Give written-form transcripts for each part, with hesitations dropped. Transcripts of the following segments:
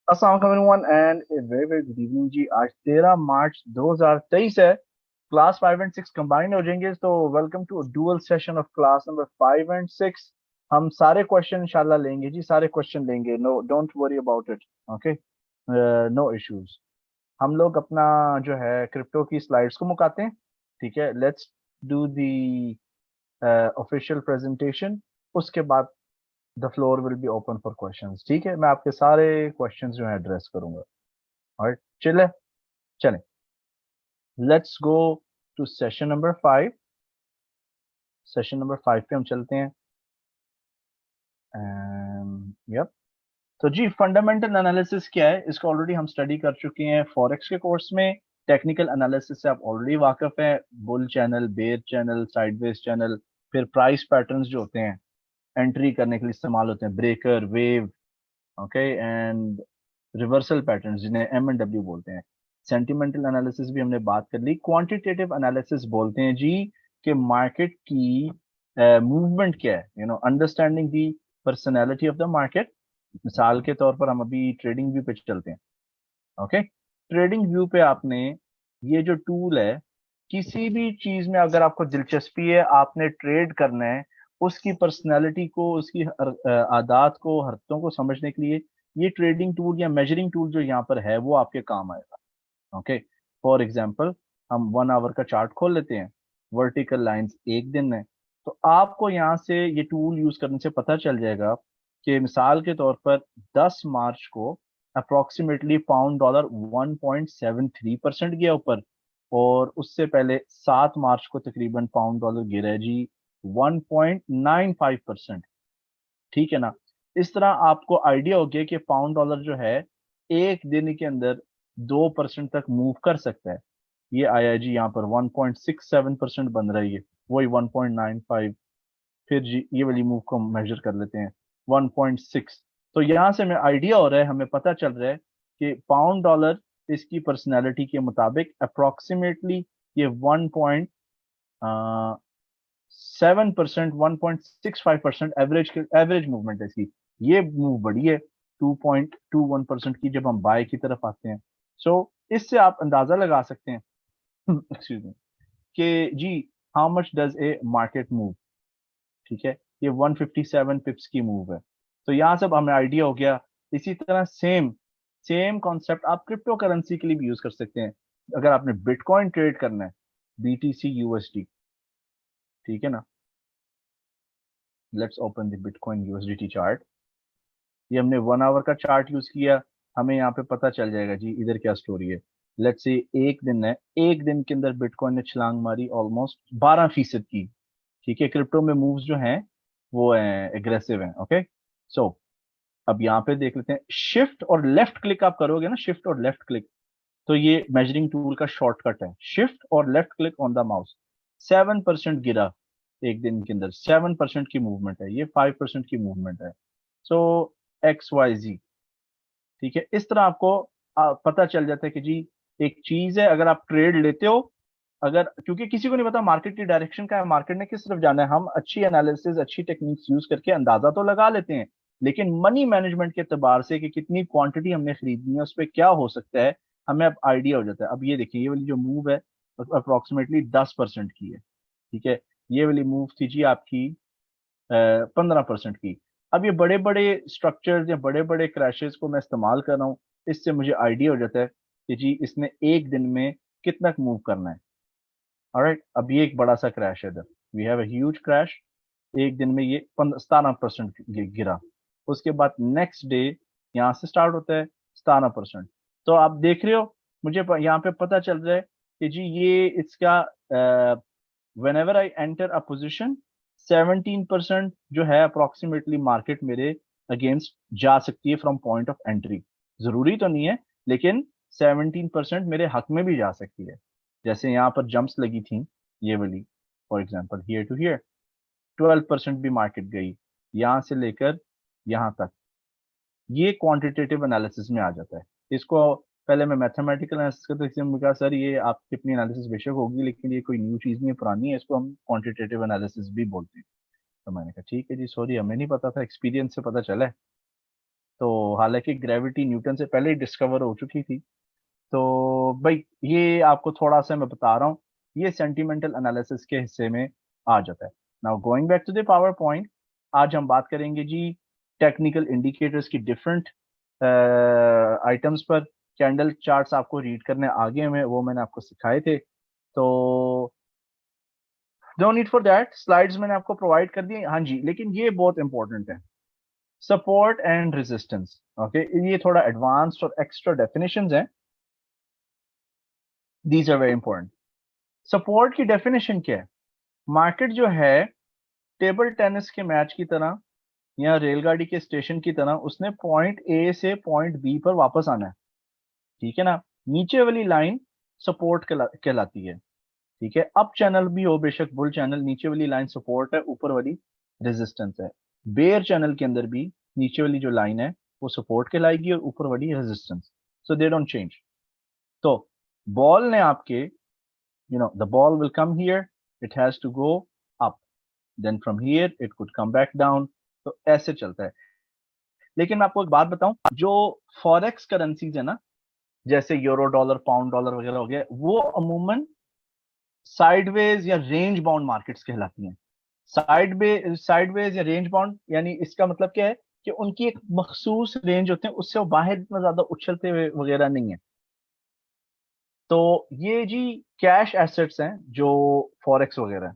अस्सलाम वालेकुम everyone and a very very good evening जी। आज 13 मार्च 2023 है। क्लास 5 एंड 6 कंबाइन हो जाएंगे, तो welcome to dual session of class number 5 and 6। हम सारे क्वेश्चन इंशाल्लाह लेंगे जी, सारे क्वेश्चन लेंगे। No, don't worry about it. Okay, no issues. हम लोग अपना जो है क्रिप्टो की स्लाइड्स को मुकाते हैं। ठीक है, let's do the official presentation. उसके बाद the floor will be open for questions. ठीक है, मैं आपके सारे क्वेश्चंस जो है एड्रेस करूंगा। ऑलराइट, चले चलें। Let's go to session number 5। Session number 5 पे हम चलते हैं। यप। तो जी, फंडामेंटल एनालिसिस क्या है, इसको ऑलरेडी हम स्टडी कर चुके हैं फॉरेक्स के कोर्स में। टेक्निकल एनालिसिस से आप ऑलरेडी वाकिफ हैं। Bull channel, bear channel, sideways channel, फिर प्राइस पैटर्न्स जो होते हैं एंट्री करने के लिए इस्तेमाल होते हैं, breaker, wave, okay, and reversal patterns जिन्हें एम एंड डब्ल्यू बोलते हैं। सेंटिमेंटल एनालिसिस भी हमने बात कर ली। क्वांटिटेटिव एनालिसिस बोलते हैं जी कि मार्केट की मूवमेंट क्या है, understanding the personality of the market. मिसाल के तौर पर हम अभी ट्रेडिंग व्यू पे चलते हैं। ओके, ट्रेडिंग व्यू पे आपने ये जो टूल है, किसी भी चीज में अगर आपको दिलचस्पी है, आपने ट्रेड करना है, उसकी पर्सनैलिटी को, उसकी आदात को, हरकतों को समझने के लिए ये ट्रेडिंग टूल या मेजरिंग टूल जो यहाँ पर है वो आपके काम आएगा। ओके, फॉर एग्जाम्पल हम 1 आवर का चार्ट खोल लेते हैं। वर्टिकल लाइंस एक दिन में, तो आपको यहाँ से ये टूल यूज करने से पता चल जाएगा कि मिसाल के तौर पर 10 मार्च को अप्रोक्सीमेटली पाउंड डॉलर 1.73% गया ऊपर, और उससे पहले 7 मार्च को तकरीबन पाउंड डॉलर गिरा है जी 1.95%। ठीक है ना। इस तरह आपको आइडिया हो गया कि पाउंड डॉलर जो है एक दिन के अंदर 2% तक मूव कर सकता है। ये आया जी यहाँ पर 1.67% बन रही है, वही 1.95। फिर जी ये वाली मूव को मेजर कर लेते हैं, 1.6। तो यहाँ से हमें आइडिया हो रहा है, हमें पता चल रहा है कि पाउंड डॉलर इसकी पर्सनैलिटी के मुताबिक अप्रोक्सीमेटली ये 1.7%, 1.65% एवरेज मूवमेंट है इसकी। ये मूव बढ़ी है 2.21% की जब हम बाय की तरफ आते हैं। सो इससे आप अंदाजा लगा सकते हैं एक्सक्यूज मी, कि जी how much does a market move. ठीक है, ये 157 पिप्स की मूव है। तो यहाँ से अब हमें आइडिया हो गया। इसी तरह सेम सेम कॉन्सेप्ट आप क्रिप्टो करेंसी के लिए भी यूज कर सकते हैं। अगर आपने बिटकॉइन ट्रेड करना है, BTC USD, ठीक है ना। Let's open the bitcoin USDT chart. ये हमने 1 आवर का चार्ट यूज किया। हमें यहाँ पे पता चल जाएगा जी इधर क्या स्टोरी है। लेट्स से एक दिन है, एक दिन के अंदर बिटकॉइन ने छलांग मारी ऑलमोस्ट 12% की। ठीक है, क्रिप्टो में मूव्स जो हैं वो एग्रेसिव हैं। ओके, सो अब यहाँ पे देख लेते हैं। शिफ्ट और लेफ्ट क्लिक आप करोगे ना, शिफ्ट और लेफ्ट क्लिक, तो ये मेजरिंग टूल का शॉर्टकट है। शिफ्ट और left click on the mouse. 7% गिरा एक दिन के अंदर, 7% की मूवमेंट है, ये 5% की मूवमेंट है। सो XYZ। ठीक है, इस तरह आपको पता चल जाता है कि जी एक चीज है, अगर आप ट्रेड लेते हो, अगर, क्योंकि किसी को नहीं पता मार्केट की डायरेक्शन क्या है, मार्केट ने किस तरफ जाना है। हम अच्छी एनालिसिस, अच्छी टेक्निक्स यूज करके अंदाजा तो लगा लेते हैं, लेकिन मनी मैनेजमेंट के एतबार से कि कितनी क्वांटिटी हमने खरीदनी है, उस पर क्या हो सकता है, हमें अब आइडिया हो जाता है। अब ये देखिए, ये वाली जो मूव है अप्रोक्सीमेटली 10% की है। ठीक है, ये वाली मूव थी जी आपकी 15% की। अब ये बड़े बड़े स्ट्रक्चर्स या बड़े बड़े क्रैशेस को मैं इस्तेमाल कर रहा हूँ, इससे मुझे आइडिया हो जाता है कि जी इसने एक दिन में कितना मूव करना है। ऑलराइट, अब ये एक बड़ा सा क्रैश है इधर, we have a huge crash. एक दिन में ये 17% गिरा। उसके बाद नेक्स्ट डे यहाँ से स्टार्ट होता है 17%। तो आप देख रहे हो, मुझे यहाँ पे पता चल रहा है कि जी ये इसका whenever I enter a position, 17% जो है अप्रोक्सीमेटली मार्केट मेरे अगेंस्ट जा सकती है फ्रॉम पॉइंट ऑफ एंट्री। जरूरी तो नहीं है, लेकिन 17% मेरे हक में भी जा सकती है। जैसे यहाँ पर जंप्स लगी थी ये वाली, for example here to here 12% भी मार्केट गई, यहाँ से लेकर यहाँ तक। ये क्वांटिटेटिव एनालिसिस में आ जाता है। इसको पहले मैं मैथमेटिकल एनालिसिस करता था, इसलिए मैंने कहा सर ये आपकी अपनी एनालिसिस बेशक होगी, लेकिन ये कोई न्यू चीज नहीं है, पुरानी है, इसको हम क्वांटिटेटिव एनालिसिस भी बोलते हैं। तो मैंने कहा ठीक है जी, सॉरी हमें नहीं पता था, एक्सपीरियंस से पता चला है। तो हालांकि ग्रेविटी न्यूटन से पहले ही डिस्कवर हो चुकी थी। तो भाई ये आपको थोड़ा सा मैं बता रहा हूँ, ये सेंटिमेंटल एनालिसिस के हिस्से में आ जाता है। Now going back to the power point, आज हम बात करेंगे जी टेक्निकल इंडिकेटर्स की डिफरेंट आइटम्स पर। कैंडल चार्ट्स आपको रीड करने आगे में वो मैंने आपको सिखाए थे, तो no need for that, slides मैंने आपको प्रोवाइड कर दी। हाँ जी, लेकिन ये बहुत इंपॉर्टेंट है, सपोर्ट एंड रेजिस्टेंस। ओके, ये थोड़ा एडवांस्ड और एक्स्ट्रा डेफिनेशंस हैं, these are very important. Support की डेफिनेशन क्या है? मार्केट जो है टेबल टेनिस के मैच की तरह या रेलगाड़ी के स्टेशन की तरह, उसने पॉइंट ए से पॉइंट बी पर वापस आना है, ठीक है ना। नीचे वाली लाइन सपोर्ट कहलाती है, ठीक है। अप चैनल भी हो बेशक बुल चैनल, नीचे वाली लाइन सपोर्ट है, ऊपर वाली रेजिस्टेंस है। बेयर चैनल के अंदर भी नीचे वाली जो लाइन है वो सपोर्ट कहलाएगी और ऊपर वाली resistance. So they don't change. तो बॉल ने आपके, the ball will come here, it has to go up, then from here it could come back down। तो ऐसे चलता है। लेकिन मैं आपको एक बात बताऊं, जो फॉरेक्स करेंसीज है ना, जैसे यूरो डॉलर, पाउंड डॉलर वगैरह हो गया, वो अमूमन साइडवेज या रेंज बाउंड मार्केट्स कहलाती हैं। साइडवेज या रेंज बाउंड यानी इसका मतलब क्या है कि उनकी एक मखसूस रेंज होते हैं, उससे वो बाहर इतना ज्यादा उछलते हुए वगैरह नहीं है। तो ये जी कैश एसेट्स हैं जो फॉरेक्स वगैरह है,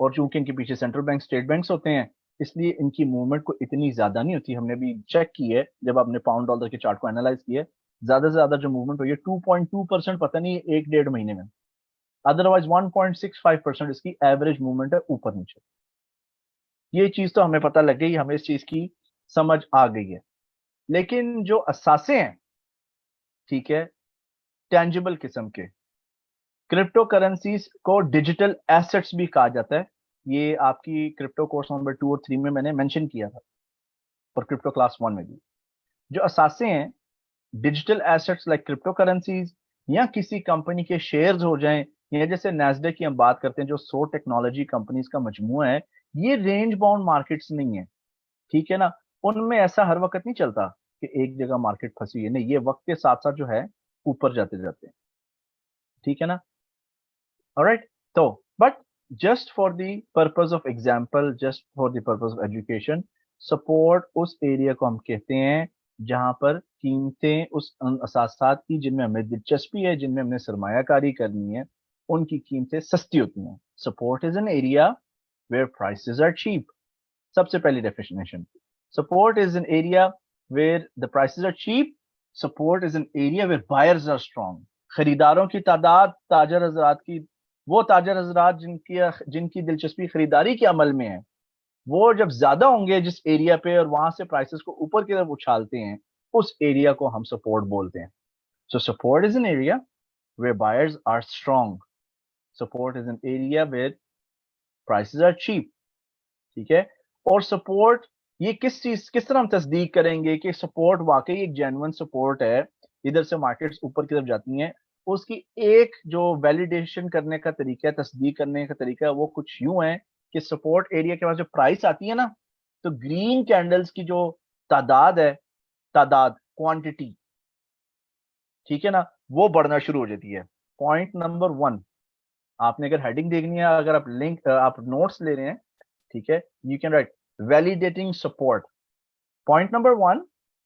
और चूंकि इनके पीछे सेंट्रल बैंक, स्टेट बैंक्स होते हैं, इसलिए इनकी मूवमेंट को इतनी ज्यादा नहीं होती। हमने भी चेक की है जब आपने पाउंड डॉलर के चार्ट को एनालाइज किया है, ज्यादा से ज्यादा जो मूवमेंट हुई है 2.2%, पता नहीं एक डेढ़ महीने में। अदरवाइज 1.65% इसकी एवरेज मूवमेंट है ऊपर नीचे। ये चीज तो हमें पता लग गई, हमें इस चीज की समझ आ गई है। लेकिन जो असासे हैं, ठीक है, टेंजिबल किस्म के, क्रिप्टो करेंसीज को डिजिटल एसेट्स भी कहा जाता है। ये आपकी क्रिप्टो कोर्स नंबर 2 और 3 में मैंने मेंशन किया था, और क्रिप्टो क्लास 1 में भी। जो असासे हैं digital assets like crypto currencies, या किसी कंपनी के शेयर्स हो जाएं, या जैसे नैस्डैक की हम बात करते हैं जो 100 टेक्नोलॉजी कंपनीज का मजमूआ है, ये रेंज बाउंड मार्केट्स नहीं है, ठीक है ना। उनमें ऐसा हर वक्त नहीं चलता कि एक जगह मार्केट फंसी है, नहीं, ये वक्त के साथ साथ जो है ऊपर जाते जाते हैं, ठीक है ना। ऑलराइट। तो but just for the purpose of example, just for the purpose of education, support उस एरिया को हम कहते हैं जहां पर कीमतें उस उन असासात की जिनमें हमें दिलचस्पी है, जिनमें हमने सरमायाकारी करनी है, उनकी कीमतें सस्ती होती हैं। Support is an area where prices are cheap. सबसे पहली definition, support is an area where the prices are cheap. Support is an area where buyers are strong. खरीदारों की तादाद, ताजर हजरात की, वो ताजर हजरात जिनकी जिनकी दिलचस्पी खरीदारी के अमल में है, वो जब ज्यादा होंगे जिस एरिया पे, और वहां से प्राइसेस को ऊपर की तरफ उछालते हैं, उस एरिया को हम सपोर्ट बोलते हैं। So support is an area where buyers are strong. Support is an area where prices are cheap, ठीक है। और सपोर्ट, ये किस तरह हम तस्दीक करेंगे कि सपोर्ट वाकई एक जेन्युइन सपोर्ट है, इधर से मार्केट्स ऊपर की तरफ जाती हैं? उसकी एक जो वैलिडेशन करने का तरीका है, तस्दीक करने का तरीका है, वो कुछ यूं है कि सपोर्ट एरिया के पास जो प्राइस आती है ना, तो ग्रीन कैंडल्स की जो तादाद है, तादाद, क्वांटिटी, ठीक है ना, वो बढ़ना शुरू हो जाती है। पॉइंट नंबर 1, आपने अगर हेडिंग देखनी है, अगर आप लिंक, आप नोट्स ले रहे हैं, ठीक है, you can write validating support. Point number 1,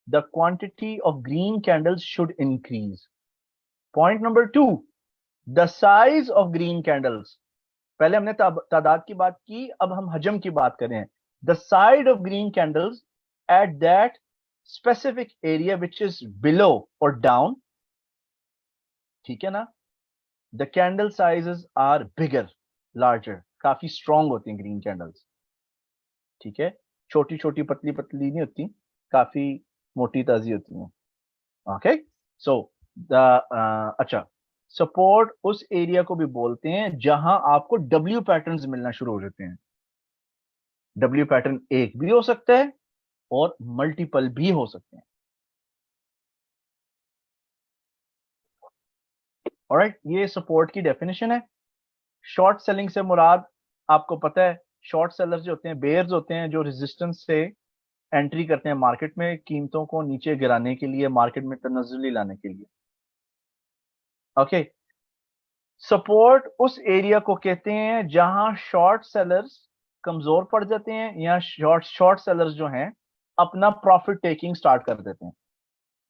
the quantity of green candles should increase. Point number 2, the size of green candles. पहले हमने तादाद की बात की, अब हम हजम की बात करें। The size of green candles at that specific area which is below or down, ठीक है ना, the candle sizes are bigger, larger, काफी स्ट्रॉन्ग होती हैं ग्रीन कैंडल्स, ठीक है। छोटी छोटी पतली पतली नहीं होती, काफी मोटी ताजी होती हैं। ओके, सो द अच्छा, सपोर्ट उस एरिया को भी बोलते हैं जहां आपको डब्ल्यू पैटर्न्स मिलना शुरू हो जाते हैं। डब्ल्यू पैटर्न एक भी हो सकता है और मल्टीपल भी हो सकते हैं। ऑलराइट, ये सपोर्ट की डेफिनेशन है। शॉर्ट सेलिंग से मुराद आपको पता है, शॉर्ट सेलर्स जो होते हैं बेयर्स होते हैं, जो रेजिस्टेंस से एंट्री करते हैं मार्केट में कीमतों को नीचे गिराने के लिए, मार्केट में तनज़्ज़ुली लाने के लिए। ओके, सपोर्ट उस एरिया को कहते हैं जहां शॉर्ट सेलर्स कमजोर पड़ जाते हैं या शॉर्ट सेलर्स जो हैं अपना प्रॉफिट टेकिंग स्टार्ट कर देते हैं।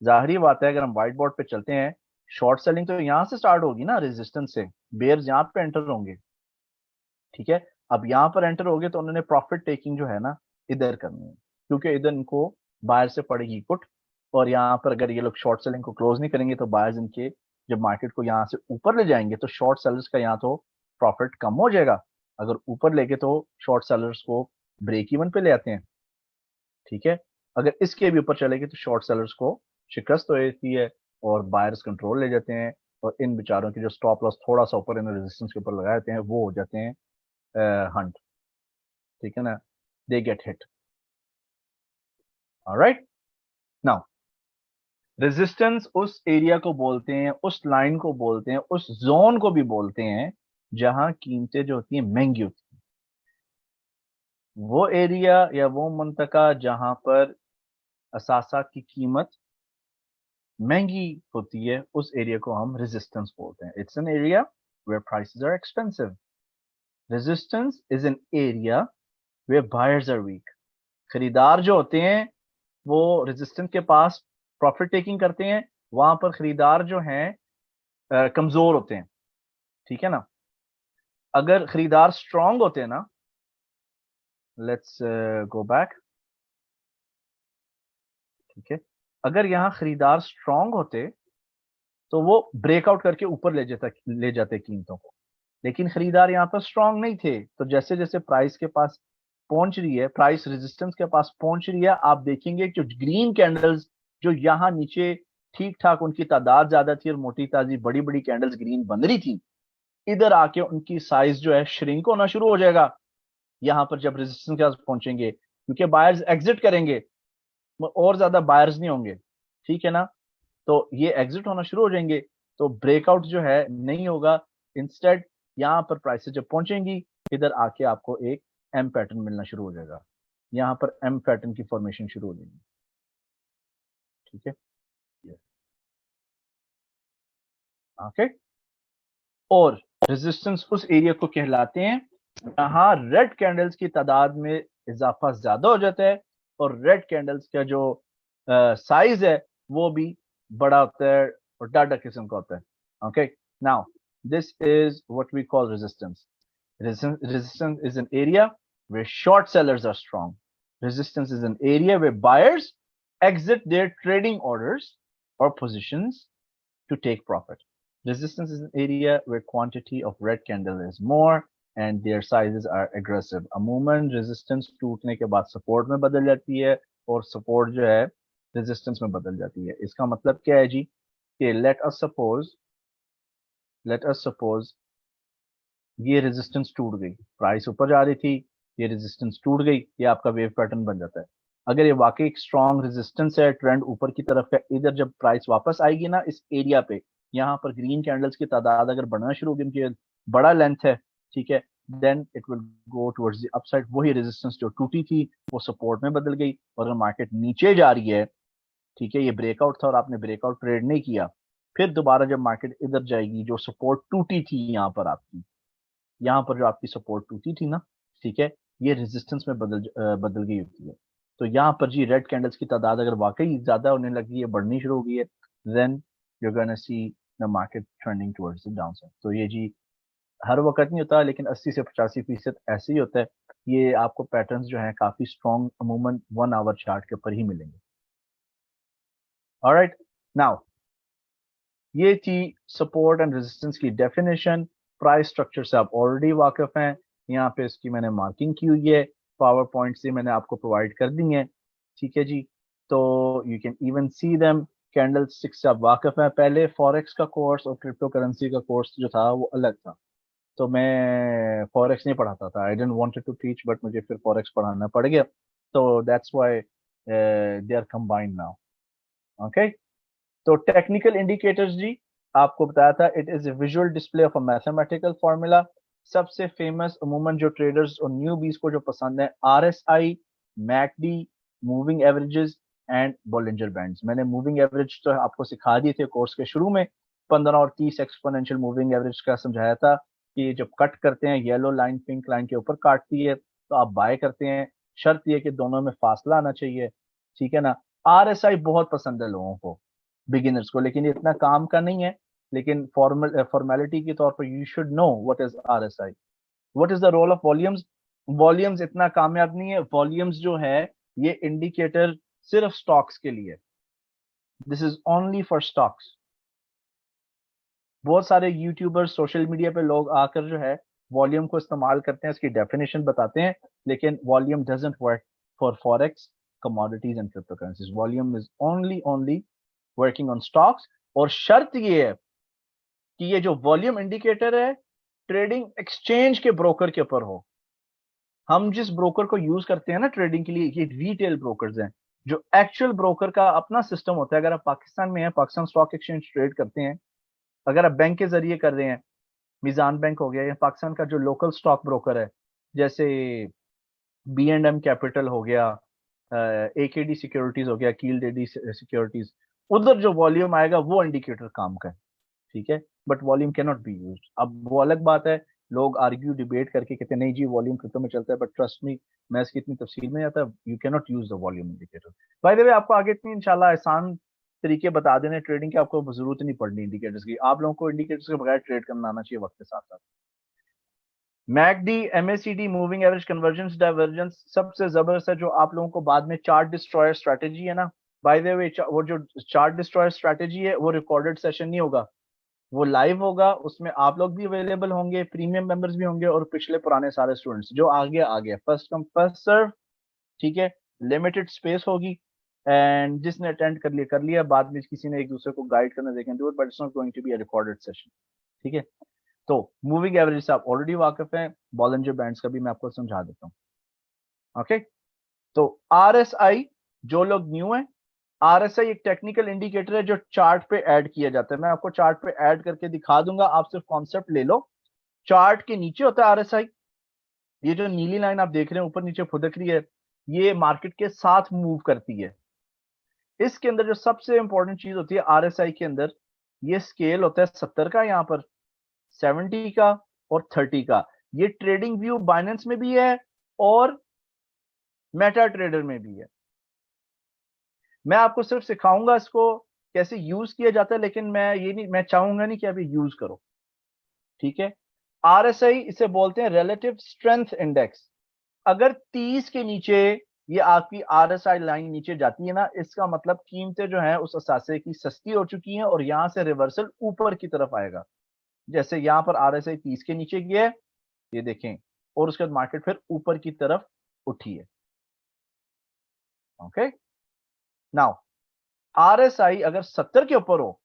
जाहिर बात है, अगर हम व्हाइट बोर्ड पे चलते हैं, शॉर्ट सेलिंग तो यहां से स्टार्ट होगी ना, रेजिस्टेंस से। बेयर्स यहां पे एंटर होंगे, ठीक है। अब यहाँ पर एंटर हो गए तो उन्होंने प्रॉफिट टेकिंग जो है ना इधर करनी है, क्योंकि इधर इनको बाहर से पड़ेगी पुट। और यहाँ पर अगर ये लोग शॉर्ट सेलिंग को क्लोज नहीं करेंगे तो बायर्स इनके जब मार्केट को यहाँ से ऊपर ले जाएंगे तो शॉर्ट सेलर्स का यहाँ तो प्रॉफिट कम हो जाएगा। अगर ऊपर लेके तो शॉर्ट सेलर्स को ब्रेक इवन पे ले आते हैं, ठीक है। अगर इसके भी ऊपर चलेगी तो शॉर्ट सेलर्स को शिकस्त हो जाती है और बायर्स कंट्रोल ले जाते हैं, और इन बेचारों की जो स्टॉप लॉस थोड़ा सा ऊपर इन रेजिस्टेंस के ऊपर लगाए जाते हैं वो हो जाते हैं हंट, ठीक है ना, they get hit. Alright, now resistance उस एरिया को बोलते हैं, उस लाइन को बोलते हैं, उस जोन को भी बोलते हैं जहां कीमतें जो होती हैं महंगी होती हैं। वो एरिया या वो मंतका जहां पर असासा की कीमत महंगी होती है, उस एरिया को हम रेजिस्टेंस बोलते हैं। It's an area where prices are expensive. Resistance is an area where buyers are weak. खरीदार जो होते हैं वो रेजिस्टेंस के पास प्रॉफिट टेकिंग करते हैं, वहां पर खरीदार जो हैं कमजोर होते हैं, ठीक है ना। अगर खरीदार स्ट्रांग होते हैं ना, लेट्स गो बैक, ठीक है। अगर यहाँ खरीदार स्ट्रांग होते तो वो ब्रेकआउट करके ऊपर ले जाते कीमतों को। लेकिन खरीदार यहाँ पर स्ट्रांग नहीं थे, तो जैसे जैसे प्राइस के पास पहुंच रही है, प्राइस रेजिस्टेंस के पास पहुंच रही है, आप देखेंगे जो ग्रीन कैंडल्स जो यहाँ नीचे ठीक ठाक उनकी तादाद ज्यादा थी और मोटी ताजी बड़ी बड़ी कैंडल्स ग्रीन बन रही थी, इधर आके उनकी साइज जो है श्रिंक होना शुरू हो जाएगा यहाँ पर जब रेजिस्टेंस के पास पहुंचेंगे, क्योंकि बायर्स एग्जिट करेंगे और ज्यादा बायर्स नहीं होंगे, ठीक है ना। तो ये एग्जिट होना शुरू हो जाएंगे, तो ब्रेकआउट जो है नहीं होगा। इंस्टेड यहाँ पर प्राइसेस जब पहुंचेंगी, इधर आके आपको एक एम पैटर्न मिलना शुरू हो जाएगा, यहाँ पर एम पैटर्न की फॉर्मेशन शुरू हो जाएगी, ठीक है। ओके, और रेजिस्टेंस उस एरिया को कहलाते हैं जहां रेड कैंडल्स की तादाद में इजाफा ज्यादा हो जाता है और रेड कैंडल्स का जो साइज है वो भी बड़ा होता है और डाटा किस्म का होता है। Okay, now this is what we call resistance. Resistance is an area where short sellers are strong. Resistance is an area where buyers exit their trading orders or positions to take profit. Resistance is an area where quantity of red candle is more and their sizes are aggressive. अमूमन resistance टूटने के बाद support में बदल जाती है और support जो है resistance में बदल जाती है। इसका मतलब क्या है जी कि let us suppose ये रेजिस्टेंस टूट गई, प्राइस ऊपर जा रही थी, ये रेजिस्टेंस टूट गई, ये आपका वेव पैटर्न बन जाता है। अगर ये वाकई एक स्ट्रॉन्ग रेजिस्टेंस है, ट्रेंड ऊपर की तरफ है, इधर जब प्राइस वापस आएगी ना इस एरिया पे, यहाँ पर ग्रीन कैंडल्स की तादाद अगर बढ़ना शुरू होगी, उनकी बड़ा लेंथ है, ठीक है, then it will go towards the upside. वही रेजिस्टेंस जो टूटी थी वो सपोर्ट में बदल गई, और अगर मार्केट नीचे जा रही है, ठीक है, ये ब्रेकआउट था और आपने ब्रेकआउट ट्रेड नहीं किया, फिर दोबारा जब मार्केट इधर जाएगी, जो सपोर्ट टूटी थी यहाँ पर आपकी, यहाँ पर जो आपकी सपोर्ट टूटी थी ना, ठीक है, ये रेजिस्टेंस में बदल गई होती है। तो यहाँ पर जी रेड कैंडल्स की तादाद अगर वाकई ज्यादा होने लगी है, बढ़नी शुरू हो गई है, then you gonna see the market trending towards the downside. तो ये जी हर वक्त नहीं होता, लेकिन 80 से 85% ऐसे ही होता है। ये आपको पैटर्न्स जो हैं काफी स्ट्रॉन्ग अमूमन 1 आवर चार्ट के ऊपर ही मिलेंगे। ऑलराइट, नाउ ये थी सपोर्ट एंड रेजिस्टेंस की डेफिनेशन। प्राइस स्ट्रक्चर से आप ऑलरेडी वाकिफ हैं, यहाँ पे इसकी मैंने मार्किंग की हुई है, पावर पॉइंट से मैंने आपको प्रोवाइड कर दी है, ठीक है जी। तो you can even see them. Candle stick से आप वाकिफ हैं। पहले फॉरेक्स का कोर्स और क्रिप्टो करेंसी का कोर्स जो था वो अलग था, तो मैं फॉरेक्स नहीं पढ़ाता था, I didn't wanted to teach, but मुझे फिर फॉरेक्स पढ़ाना पड़ गया, तो that's why they are combined now. Okay, तो टेक्निकल इंडिकेटर्स जी आपको बताया था, it is a visual display of a mathematical formula. सबसे फेमस अमूमन जो ट्रेडर्स और न्यू बीस को जो पसंद है, RSI, McD, moving averages and Bollinger bands. मैंने मूविंग एवरेज तो आपको सिखा दिए थे कोर्स के शुरू में, 15 और 30 एक्सपोनेंशियल मूविंग एवरेज का समझाया था कि जब कट करते हैं येलो लाइन पिंक लाइन के ऊपर काटती है तो आप बाय करते हैं, शर्त यह कि दोनों में फासला आना चाहिए, ठीक है ना। आरएसआई बहुत पसंद है लोगों को, बिगिनर्स को, लेकिन ये इतना काम का नहीं है। लेकिन फॉर्मेलिटी के तौर पर you should know what is RSI, what is the role of volumes. Volumes इतना कामयाब नहीं है, वॉल्यूम्स जो है ये इंडिकेटर सिर्फ स्टॉक्स के लिए, this is only for stocks. बहुत सारे यूट्यूबर्स सोशल मीडिया पे लोग आकर जो है वॉल्यूम को इस्तेमाल करते हैं, इसकी डेफिनेशन बताते हैं, लेकिन volume doesn't work for forex, commodities and crypto currencies. Volume is only working on stocks. और शर्त ये है कि ये जो वॉल्यूम इंडिकेटर है ट्रेडिंग एक्सचेंज के ब्रोकर के ऊपर हो। हम जिस ब्रोकर को यूज करते हैं ना ट्रेडिंग के लिए, ये रिटेल ब्रोकर्स हैं। जो एक्चुअल ब्रोकर का अपना सिस्टम होता है, अगर आप पाकिस्तान में हैं, पाकिस्तान स्टॉक एक्सचेंज ट्रेड करते हैं, अगर आप बैंक के जरिए कर रहे हैं, मिजान बैंक हो गया, या पाकिस्तान का जो लोकल स्टॉक ब्रोकर है जैसे B&M कैपिटल हो गया, AKD सिक्योरिटीज हो गया, कील डेडी सिक्योरिटीज, उधर जो वॉल्यूम आएगा वो इंडिकेटर काम का है, ठीक है। But volume can not be use. अब वो अलग बात है, लोग आर्ग्यू डिबेट करके कहते हैं नहीं जी वॉल्यूम क्रिप्टो में चलता है, बट ट्रस्ट मी, मैं इसकी इतनी तफसील में आता है, you can not use the volume indicator. By the way आपको आगे इतनी इंशाल्लाह आसान तरीके बता देने ट्रेडिंग के, आपको जरूरत नहीं पड़नी इंडिकेटर्स की। आप लोगों को इंडिकेटर्स के बगैर ट्रेड करना आना चाहिए वक्त के साथ साथ। McD, MACD, moving average, convergence, divergence सबसे जबरदस्त है, जो आप लोगों को बाद में चार्ट डिस्ट्रॉयर स्ट्रेटेजी है ना, बाय द वे वो जो चार्ट डिस्ट्रॉयर स्ट्रेटेजी है वो रिकॉर्डेड सेशन नहीं होगा, वो लाइव होगा। उसमें आप लोग भी अवेलेबल होंगे, प्रीमियम मेंबर्स भी होंगे, और पिछले पुराने सारे स्टूडेंट्स जो आ गए, फर्स्ट कम फर्स्ट सर्व, ठीक है। लिमिटेड स्पेस होगी, एंड जिसने अटेंड कर लिया, बाद में किसी ने एक दूसरे को गाइड करना, they can do it, but it's not going to be a recorded session, ठीक है। तो मूविंग एवरेज से आप ऑलरेडी वाकिफ हैं, बॉलिंजर बैंड्स का भी मैं आपको समझा देता हूँ, ओके। तो RSI, जो लोग न्यू है, RSI एक टेक्निकल इंडिकेटर है जो चार्ट पे ऐड किया जाता है। मैं आपको चार्ट पे ऐड करके दिखा दूंगा, आप सिर्फ कॉन्सेप्ट ले लो। चार्ट के नीचे होता है RSI, ये जो नीली लाइन आप देख रहे हैं ऊपर नीचे फुदक रही है, ये मार्केट के साथ मूव करती है। इसके अंदर जो सबसे इंपॉर्टेंट चीज होती है RSI के अंदर, ये स्केल होता है 70 का, यहाँ पर 70 का और 30 का। ये ट्रेडिंग व्यू बाइनेंस में भी है और मेटा ट्रेडर में भी है। मैं आपको सिर्फ सिखाऊंगा इसको कैसे यूज किया जाता है, लेकिन मैं चाहूंगा नहीं कि आप ये यूज करो, ठीक है। RSI इसे बोलते हैं रिलेटिव स्ट्रेंथ इंडेक्स। अगर 30 के नीचे ये आपकी RSI लाइन नीचे जाती है ना, इसका मतलब कीमतें जो है उस असासे की सस्ती हो चुकी हैं और यहां से रिवर्सल ऊपर की तरफ आएगा। जैसे यहां पर RSI 30 के नीचे गया है, ये देखें, और उसके बाद मार्केट फिर ऊपर की तरफ उठी है, ओके। नाउ RSI अगर 70 के ऊपर हो,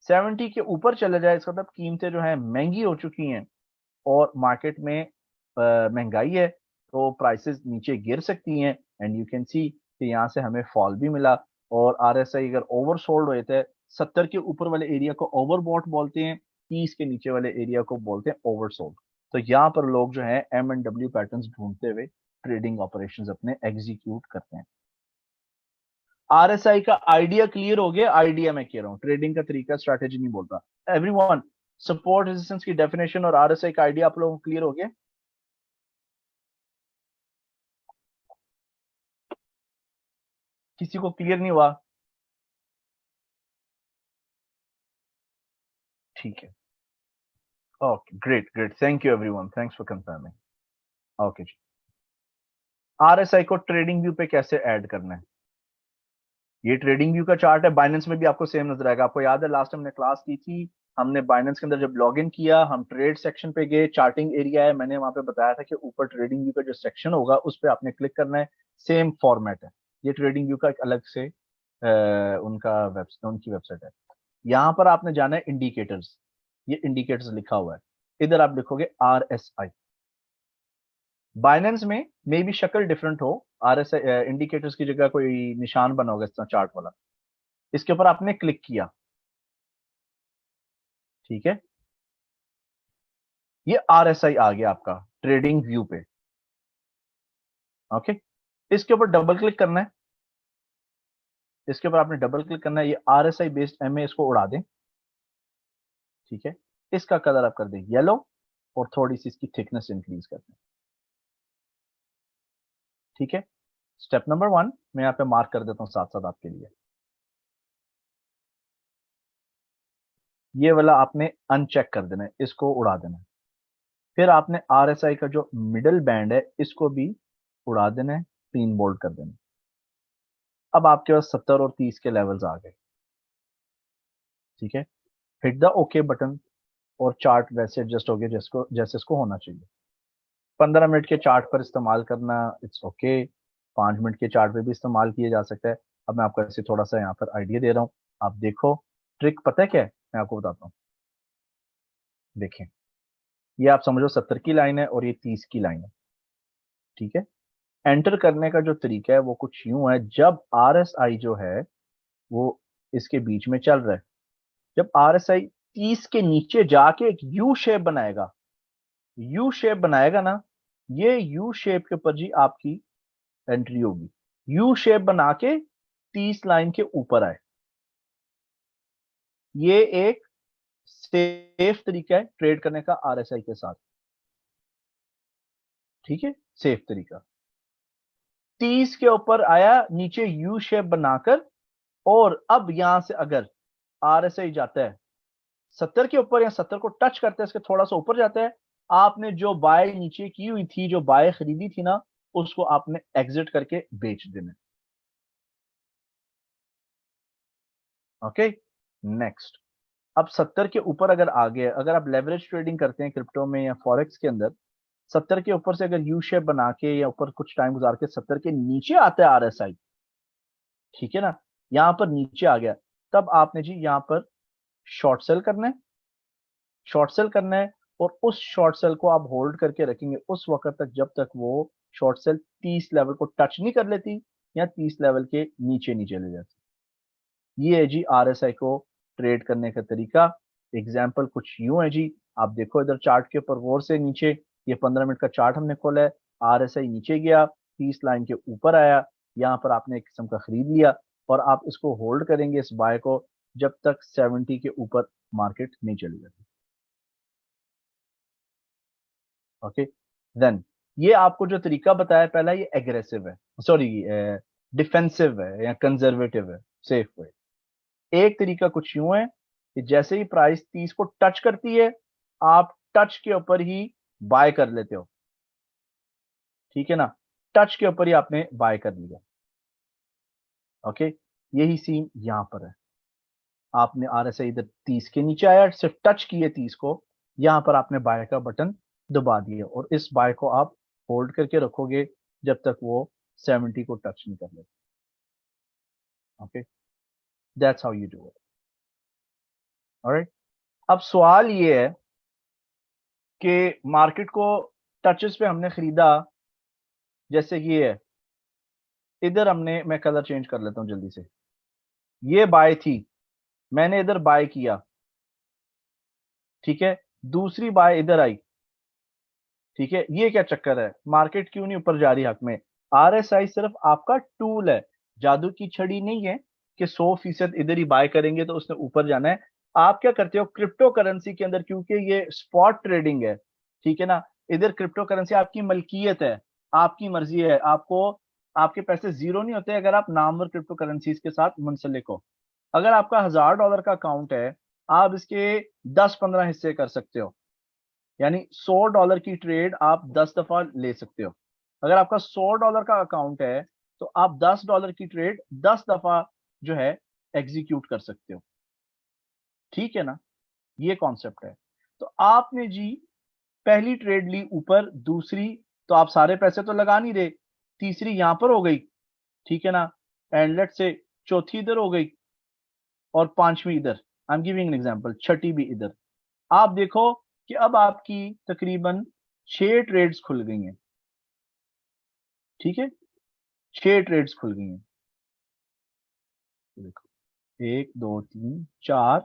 70 के ऊपर चले जाए, इसका मतलब कीमतें जो है महंगी हो चुकी हैं और मार्केट में महंगाई है, तो प्राइसेस नीचे गिर सकती हैं। एंड यू कैन सी कि यहाँ से हमें फॉल भी मिला। और RSI अगर ओवरसोल्ड हुए थे, 70 के ऊपर वाले एरिया को ओवरबॉट बोलते हैं, 30 के नीचे वाले एरिया को बोलते हैं ओवरसोल्ड। तो यहाँ पर लोग जो है M&W पैटर्न्स ढूंढते हुए ट्रेडिंग ऑपरेशंस अपने एग्जीक्यूट करते हैं। RSI का आइडिया क्लियर हो गया, आइडिया मैं कह रहा हूँ, ट्रेडिंग का तरीका, स्ट्रैटेजी नहीं बोलता। एवरीवन, सपोर्ट रेजिस्टेंस की डेफिनेशन और RSI का आइडिया आप लोगों को क्लियर हो गया? किसी को क्लियर नहीं हुआ? ठीक है, okay, great great, thank you everyone, thanks for confirming. Okay जी, RSI को ट्रेडिंग व्यू पे कैसे ऐड करना है? ये ट्रेडिंग व्यू का चार्ट है, बाइनेंस में भी आपको सेम नजर आएगा। आपको याद है लास्ट टाइम हमने क्लास की थी, हमने बाइनेंस के अंदर जब लॉग इन किया, हम ट्रेड सेक्शन पे गए, चार्टिंग एरिया है, मैंने वहां पे बताया था कि ऊपर ट्रेडिंग व्यू का जो सेक्शन होगा उस पर आपने क्लिक करना है। सेम फॉर्मेट है, ये ट्रेडिंग व्यू का एक अलग से उनकी वेबसाइट है। यहाँ पर आपने जाना है इंडिकेटर्स, ये इंडिकेटर्स लिखा हुआ है, इधर आप लिखोगे RSI। बाइनेंस में मे भी शक्ल डिफरेंट हो, RSI इंडिकेटर्स की जगह कोई निशान बना होगा इस तरह चार्ट वाला, इसके ऊपर आपने क्लिक किया, ठीक है। ये RSI आ गया आपका ट्रेडिंग व्यू पे, ओके। इसके ऊपर डबल क्लिक करना है, इसके ऊपर आपने डबल क्लिक करना है, ये RSI बेस्ड एमए, इसको उड़ा दें। ठीक है, इसका कलर आप कर दें येलो और थोड़ी सी इसकी थिकनेस इंक्रीज कर दें। ठीक है, स्टेप नंबर 1 मैं यहाँ पे मार्क कर देता हूं साथ साथ आपके लिए। ये वाला आपने अनचेक कर देना है, इसको उड़ा देना है। फिर आपने RSI का जो मिडिल बैंड है इसको भी उड़ा देना है, 3 बोल्ड कर देना है। अब आपके पास 70 और 30 के लेवल्स आ गए। ठीक है, हिट द ओके बटन और चार्ट वैसे एडजस्ट हो गया जिसको जैसे इसको होना चाहिए। 15 मिनट के चार्ट पर इस्तेमाल करना, इट्स ओके। 5 मिनट के चार्ट पे भी इस्तेमाल किया जा सकता है। अब मैं आपको ऐसे थोड़ा सा यहाँ पर आइडिया दे रहा हूँ, आप देखो। ट्रिक पता है क्या है, मैं आपको बताता हूँ। देखें, ये आप समझो 70 की लाइन है और ये 30 की लाइन है। ठीक है, एंटर करने का जो तरीका है वो कुछ यूं है, जब RSI जो है वो इसके बीच में चल रहा है, जब RSI 30 के नीचे जाके एक यू शेप बनाएगा, यू शेप बनाएगा ना, ये यू शेप के ऊपर जी आपकी एंट्री होगी। यू शेप बना के 30 लाइन के ऊपर आए। ये एक सेफ तरीका है ट्रेड करने का RSI के साथ। ठीक है, सेफ तरीका। 30 के ऊपर आया, नीचे यू शेप बनाकर, और अब यहां से अगर RSI जाता है 70 के ऊपर या 70 को टच करता है, इसके थोड़ा सा ऊपर जाता है, आपने जो बाय नीचे की हुई थी, जो बाय खरीदी थी ना, उसको आपने एग्जिट करके बेच देना। Okay, next. अब 70 के ऊपर अगर आ गया, अगर आप लेवरेज ट्रेडिंग करते हैं क्रिप्टो में या फॉरेक्स के अंदर, 70 के ऊपर से अगर यू शेप बना के या ऊपर कुछ टाइम गुजार के 70 के नीचे आता है RSI, ठीक है ना, यहां पर नीचे आ गया, तब आपने जी यहां पर शॉर्ट सेल करना है, शॉर्ट सेल करना है। और उस शॉर्ट सेल को आप होल्ड करके रखेंगे उस वक्त तक जब तक वो शॉर्ट सेल 30 लेवल को टच नहीं कर लेती या 30 लेवल के नीचे नहीं चले जाती। ये है जी RSI को ट्रेड करने का तरीका। एग्जाम्पल कुछ यूं है जी, आप देखो इधर चार्ट के ऊपर गौर से, नीचे ये 15 मिनट का चार्ट हमने खोला है, RSI नीचे गया, 30 लाइन के ऊपर आया, यहाँ पर आपने एक किस्म का खरीद लिया और आप इसको होल्ड करेंगे इस बाय को जब तक 70 के ऊपर मार्केट नहीं चली जाती। ओके, देन ये आपको जो तरीका बताया पहला, ये एग्रेसिव है, सॉरी डिफेंसिव है या कंजर्वेटिव है, सेफ वे। एक तरीका कुछ यूं है कि जैसे ही प्राइस 30 को टच करती है, आप टच के ऊपर ही बाय कर लेते हो। ठीक है ना, टच के ऊपर ही आपने बाय कर लिया। ओके, यही सीन यहां पर है। आपने RSI इधर 30 के नीचे आया, सिर्फ टच किए 30 को, यहां पर आपने बाय का बटन दबा दिया और इस बाय को आप होल्ड करके रखोगे जब तक वो 70 को टच नहीं कर लेते। Okay, that's how you do it. Alright, अब सवाल ये है कि मार्केट को टचेस पे हमने खरीदा, जैसे कि ये है, इधर हमने, मैं कलर चेंज कर लेता हूं जल्दी से, ये बाय थी, मैंने इधर बाय किया। ठीक है, दूसरी बाय इधर आई। ठीक है, ये क्या चक्कर है, मार्केट क्यों नहीं ऊपर जा रही हक में? RSI सिर्फ आपका टूल है, जादू की छड़ी नहीं है कि 100% इधर ही बाय करेंगे तो उसने ऊपर जाना है। आप क्या करते हो क्रिप्टो करेंसी के अंदर, क्योंकि ये स्पॉट ट्रेडिंग है, ठीक है ना, इधर क्रिप्टो करेंसी आपकी मलकियत है, आपकी मर्जी है, आपको, आपके पैसे जीरो नहीं होते अगर आप नामवर क्रिप्टो करेंसीज के साथ मुंसलिक हो। अगर आपका $1000 का अकाउंट है, आप इसके 10-15 हिस्से कर सकते हो, यानी $100 की ट्रेड आप 10 दफा ले सकते हो। अगर आपका $100 का अकाउंट है तो आप $10 की ट्रेड 10 दफा जो है एग्जीक्यूट कर सकते हो। ठीक है ना, ये कॉन्सेप्ट है। तो आपने जी पहली ट्रेड ली ऊपर, दूसरी तो आप सारे पैसे तो लगा नहीं रहे, तीसरी यहां पर हो गई, ठीक है ना, एंड लेट से चौथी इधर हो गई और पांचवी इधर, I am giving an example, छठी भी इधर। आप देखो कि अब आपकी तकरीबन 6 ट्रेड्स खुल गई हैं। ठीक है, 6 ट्रेड्स खुल गई हैं। देखो, 1 2 3 4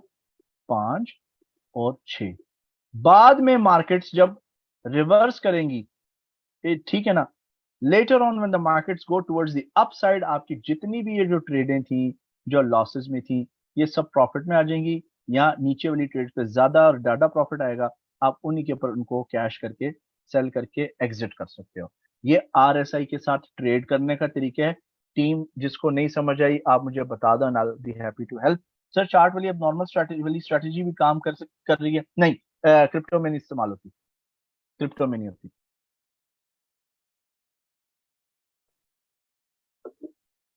5 और 6। बाद में मार्केट्स जब रिवर्स करेंगी, ठीक है ना, later on when the markets go towards the upside, आपकी जितनी भी ये जो ट्रेडें थी जो लॉसेस में थी, ये सब प्रॉफिट में आ जाएंगी, या नीचे वाली ट्रेड पे ज्यादा और ज्यादा प्रॉफिट आएगा, आप उन्हीं के ऊपर उनको कैश करके सेल करके एग्जिट कर सकते हो। ये आरएसआई के साथ ट्रेड करने का तरीका है। टीम जिसको नहीं समझ आई आप मुझे बता दो, I will be happy to help. Sir chart वाली अब नॉर्मल स्ट्रैटेजी वाली स्ट्रैटेजी भी काम कर रही है? नहीं, क्रिप्टो में नहीं इस्तेमाल होती, क्रिप्टो में नहीं होती।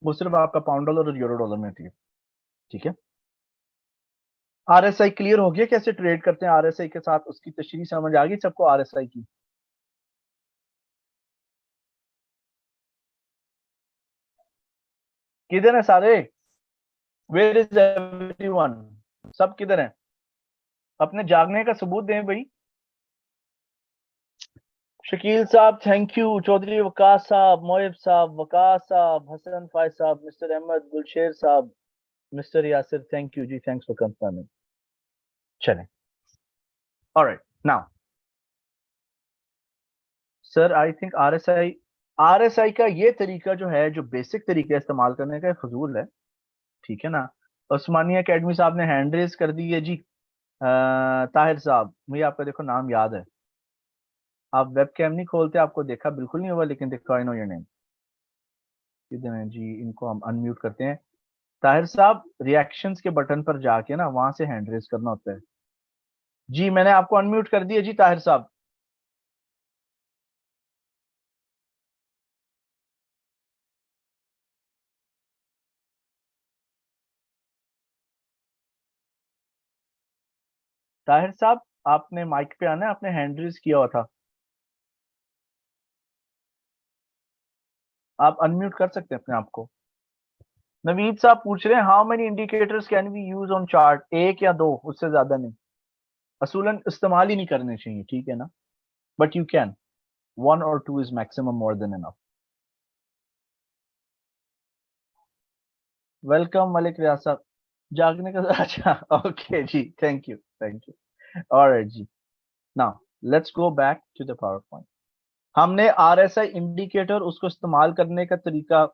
वो सिर्फ आपका पाउंड डॉलर और यूरो डॉलर में होती है। ठीक है, आरएसआई क्लियर हो गया कैसे ट्रेड करते हैं आरएसआई के साथ, उसकी तशरीह समझ आ गई सबको आरएसआई की? किधर है सारे? Where is everyone? सब किधर है? अपने जागने का सबूत दें भाई। शकील साहब थैंक यू, चौधरी वकास साहब, मोहिब साहब, वकास साहब, हसन फायज साहब, मिस्टर अहमद, गुलशेर साहब, मिस्टर यासिर, थैंक यू जी, थैंक्स फॉर कंफर्मिंग। चलें, alright now sir I think RSI का ये तरीका जो है, जो बेसिक तरीका है इस्तेमाल करने का, ये फजूल है। ठीक है ना? उस्मानिया एकेडमी साहब ने हैंड रेज कर दी है जी। ताहिर साहब, मुझे आपका देखो नाम याद है, आप वेब कैम नहीं खोलते, आपको देखा बिल्कुल नहीं हुआ, लेकिन देखो आई नो योर नेम। किधर है जी? इनको हम अनम्यूट करते हैं। ताहिर साहब, रिएक्शंस के बटन पर जाके ना वहां से हैंड रेज करना होता है। जी मैंने आपको अनम्यूट कर दिया जी ताहिर साहब। ताहिर साहब, आपने माइक पे आना है, आपने हैंड रेज किया हुआ था, आप अनम्यूट कर सकते हैं अपने आप को। नवीद साहब पूछ रहे हैं how many indicators can we use on chart, एक या दो, उससे ज्यादा नहीं। असूलन इस्तेमाल ही नहीं करने चाहिए, ठीक है ना? बट यू कैन, वन और two is maximum more than enough. Welcome Malik Riaz साहब। जागने का अच्छा, ओके जी, thank you thank you. Alright जी, now let's go back to the power point. हमने आरएसआई इंडिकेटर, उसको इस्तेमाल करने का तरीका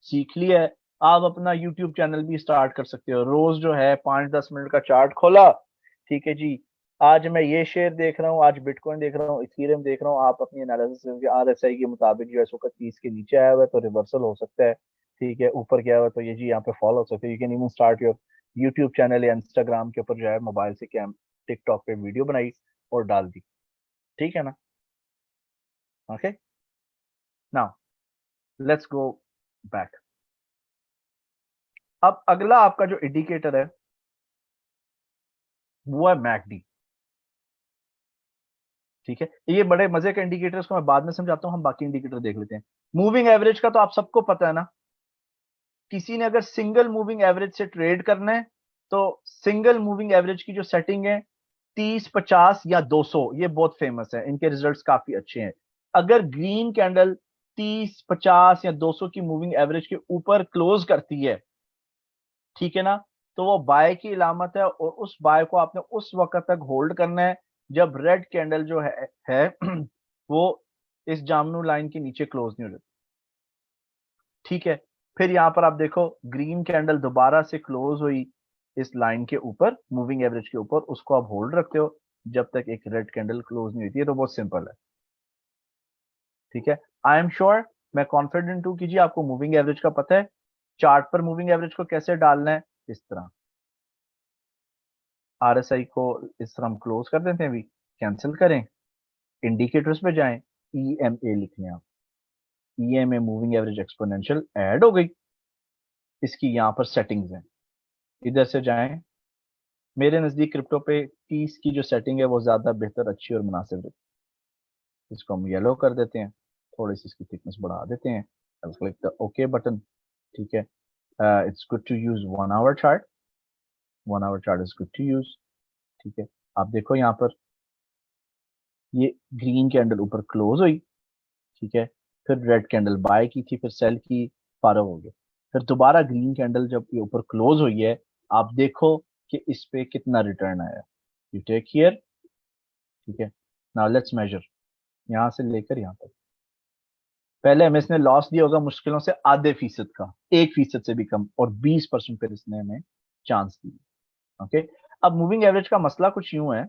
सीख लिया है। आप अपना यूट्यूब चैनल भी स्टार्ट कर सकते हो, रोज जो है 5-10 मिनट का चार्ट खोला, ठीक है जी, आज मैं ये शेयर देख रहा हूँ, आज बिटकॉइन देख रहा हूँ, इथेरियम देख रहा हूँ, आप अपनी एनालिसिस आरएसआई के मुताबिक जो है इसको 30 के नीचे आया हुआ है तो रिवर्सल हो सकता है, ठीक है, ऊपर गया हुआ है तो ये जी यहाँ पे फॉलो हो सकता है। You can even start your YouTube channel या इंस्टाग्राम के ऊपर जो है मोबाइल से कैम टिकटॉक पे वीडियो बनाई और डाल दी, ठीक है ना? Okay, now let's go back. अब अगला आपका जो इंडिकेटर है वो है मैकडी। ठीक है, ये बड़े मजे का इंडिकेटर, इसको मैं बाद में समझाता हूँ, हम बाकी इंडिकेटर देख लेते हैं। मूविंग एवरेज का तो आप सबको पता है ना, किसी ने अगर सिंगल मूविंग एवरेज से ट्रेड करना है तो सिंगल मूविंग एवरेज की जो सेटिंग है 30, 50 या 200, ये बहुत फेमस है, इनके रिजल्ट्स काफी अच्छे हैं। अगर ग्रीन कैंडल 30, 50 या 200 की मूविंग एवरेज के ऊपर क्लोज करती है, ठीक है ना, तो वो बाय की इलामत है, और उस बाय को आपने उस वक्त तक होल्ड करना है जब रेड कैंडल जो है वो इस जामनू लाइन के नीचे क्लोज नहीं हो जाती। ठीक है, फिर यहां पर आप देखो ग्रीन कैंडल दोबारा से क्लोज हुई इस लाइन के ऊपर, मूविंग एवरेज के ऊपर, उसको आप होल्ड रखते हो जब तक एक रेड कैंडल क्लोज नहीं होती है। तो बहुत सिंपल है, ठीक है। आई एम श्योर, मैं कॉन्फिडेंट हूं कि जी आपको मूविंग एवरेज का पता है। चार्ट पर मूविंग एवरेज को कैसे डालना है, इस तरह आरएसआई को इस तरह हम क्लोज कर देते हैं, अभी कैंसिल करें, इंडिकेटर्स पे जाएं, ईएमए लिख लें आप, EMA moving average exponential add हो गई, इसकी यहाँ पर सेटिंग्स हैं, इधर से जाएं। मेरे नजदीक क्रिप्टो पे 30 की जो सेटिंग है वो ज्यादा बेहतर, अच्छी और मुनासिब है। इसको हम येलो कर देते हैं, थोड़ी सी इसकी थिकनेस बढ़ा देते हैं, क्लिक द ओके बटन, ठीक है। It's good to use 1 hour chart, 1 hour chart is good to use, ठीक है। आप देखो यहाँ पर ये ग्रीन कैंडल ऊपर क्लोज हुई, ठीक है, फिर रेड कैंडल बाय की थी, फिर सेल की, फारग हो गया, फिर दोबारा ग्रीन कैंडल जब ये ऊपर क्लोज हुई है, आप देखो कि इस पे कितना रिटर्न आया। यू टेक हियर, ठीक है। नाउ लेट्स मेजर, यहाँ से लेकर यहाँ तक, पहले हमें इसने लॉस दिया होगा मुश्किलों से आधे फीसद का, 1% से भी कम, और 20% फिर इसने हमें चांस दिया। ओके, अब मूविंग एवरेज का मसला कुछ यूं है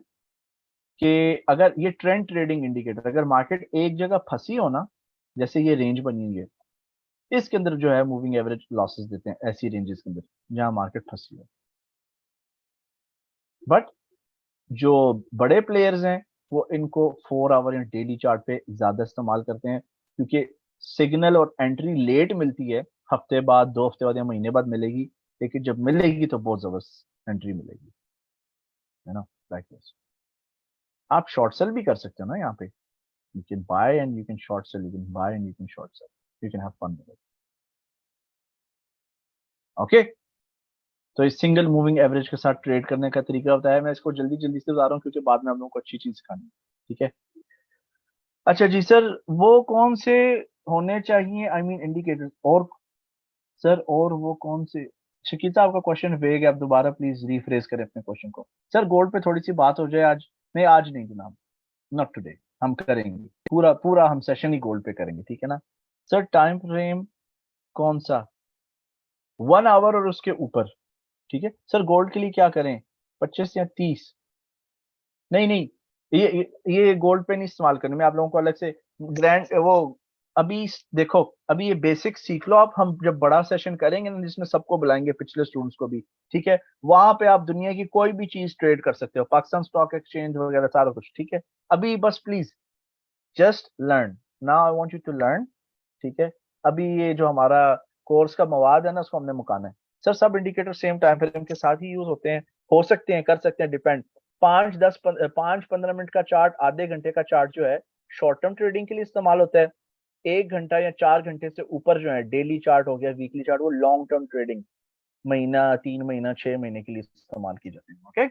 कि अगर ये ट्रेंड ट्रेडिंग इंडिकेटर, अगर मार्केट एक जगह फंसी हो ना, जैसे ये रेंज बनी हुई है, इसके अंदर जो है मूविंग एवरेज लॉसेस देते हैं, ऐसी रेंजेस के अंदर जहां मार्केट फंसी हो। बट जो बड़े प्लेयर्स हैं वो इनको 4 आवर या डेली चार्ट पे ज्यादा इस्तेमाल करते हैं, क्योंकि सिग्नल और एंट्री लेट मिलती है, हफ्ते बाद, 2 हफ्ते बाद या महीने बाद मिलेगी, लेकिन जब मिलेगी तो बहुत जबरदस्त एंट्री मिलेगी, है ना, लाइक दिस। आप शॉर्ट सेल भी कर सकते हो ना यहाँ पे, you can buy and you can short sell, you can buy and you can short sell, you can have fun with it. Okay, तो इस सिंगल मूविंग एवरेज के साथ ट्रेड करने का तरीका बताया, मैं इसको जल्दी जल्दी से बता रहा हूँ क्योंकि बाद में हम लोगों को अच्छी चीज सिखानी है, ठीक है। अच्छा जी सर, वो कौन से होने चाहिए, आई मीन इंडिकेटर्स, और सर और वो कौन से, शकील साहब आपका क्वेश्चन वेग है, आप दोबारा प्लीज रीफ्रेज करें अपने क्वेश्चन को। सर गोल्ड पे थोड़ी सी बात हो जाए आज, नहीं आज नहीं जनाब, नॉट टुडे, हम करेंगे पूरा पूरा, हम सेशन ही गोल्ड पे करेंगे, ठीक है ना। सर टाइम फ्रेम कौन सा, 1 आवर और उसके ऊपर, ठीक है। सर गोल्ड के लिए क्या करें, 25 या 30, नहीं नहीं, ये गोल्ड पे नहीं इस्तेमाल करने, मैं आप लोगों को अलग से ग्रैंड वो, अभी देखो, अभी ये बेसिक सीख लो आप, हम जब बड़ा सेशन करेंगे ना जिसमें सबको बुलाएंगे, पिछले स्टूडेंट्स को भी, ठीक है, वहां पे आप दुनिया की कोई भी चीज ट्रेड कर सकते हो, पाकिस्तान स्टॉक एक्सचेंज वगैरह सारा कुछ, ठीक है। अभी बस please just learn, now I want you to learn, ठीक है। अभी ये जो हमारा कोर्स का मवाद है ना, उसको हमने मुकाना है। सर सब इंडिकेटर सेम टाइम फ्रेम के साथ ही यूज होते हैं, हो सकते हैं, कर सकते हैं, डिपेंड। 5-15 मिनट का चार्ट, आधे घंटे का चार्ट जो है शॉर्ट टर्म ट्रेडिंग के लिए इस्तेमाल होता है। 1 घंटा या 4 घंटे से ऊपर जो है, डेली चार्ट हो गया, वीकली चार्ट, वो लॉन्ग टर्म ट्रेडिंग, महीना, 3 महीना, 6 महीने के लिए इस्तेमाल की जाती है। ओके,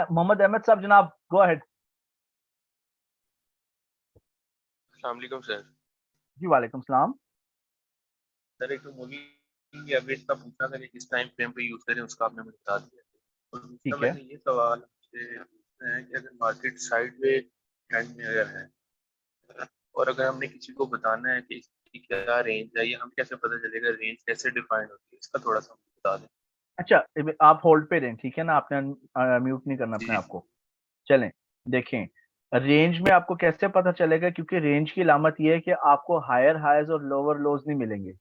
मोहम्मद अहमद साहब जनाब, गो अहेड। अस्सलाम वालेकुम सर। जी वालेकुम सलाम। सर एक तो मूविंग एवरेज का पूछा था कि किस टाइम फ्रेम पे यूज करें, उसका आपने मुझे बता दिया। और दूसरा ठीक है। मैंने ये सवाल आपसे पूछना है कि अगर मार्केट साइडवेज ट्रेंड में अगर है, और अगर हमने किसी को बताना है कि इसकी क्या रेंज है, या हम कैसे पता चलेगा, रेंज कैसे डिफाइन होती है, इसका थोड़ा सा मुझे बता दें। अच्छा, आप होल्ड पे रहें, ठीक है ना, आपने म्यूट नहीं करना अपने जी आप को। चलें, देखें, रेंज में आपको कैसे पता चलेगा, क्योंकि रेंज की अलामत ये है कि आपको हायर हाइज और लोअर लोज नहीं मिलेंगे,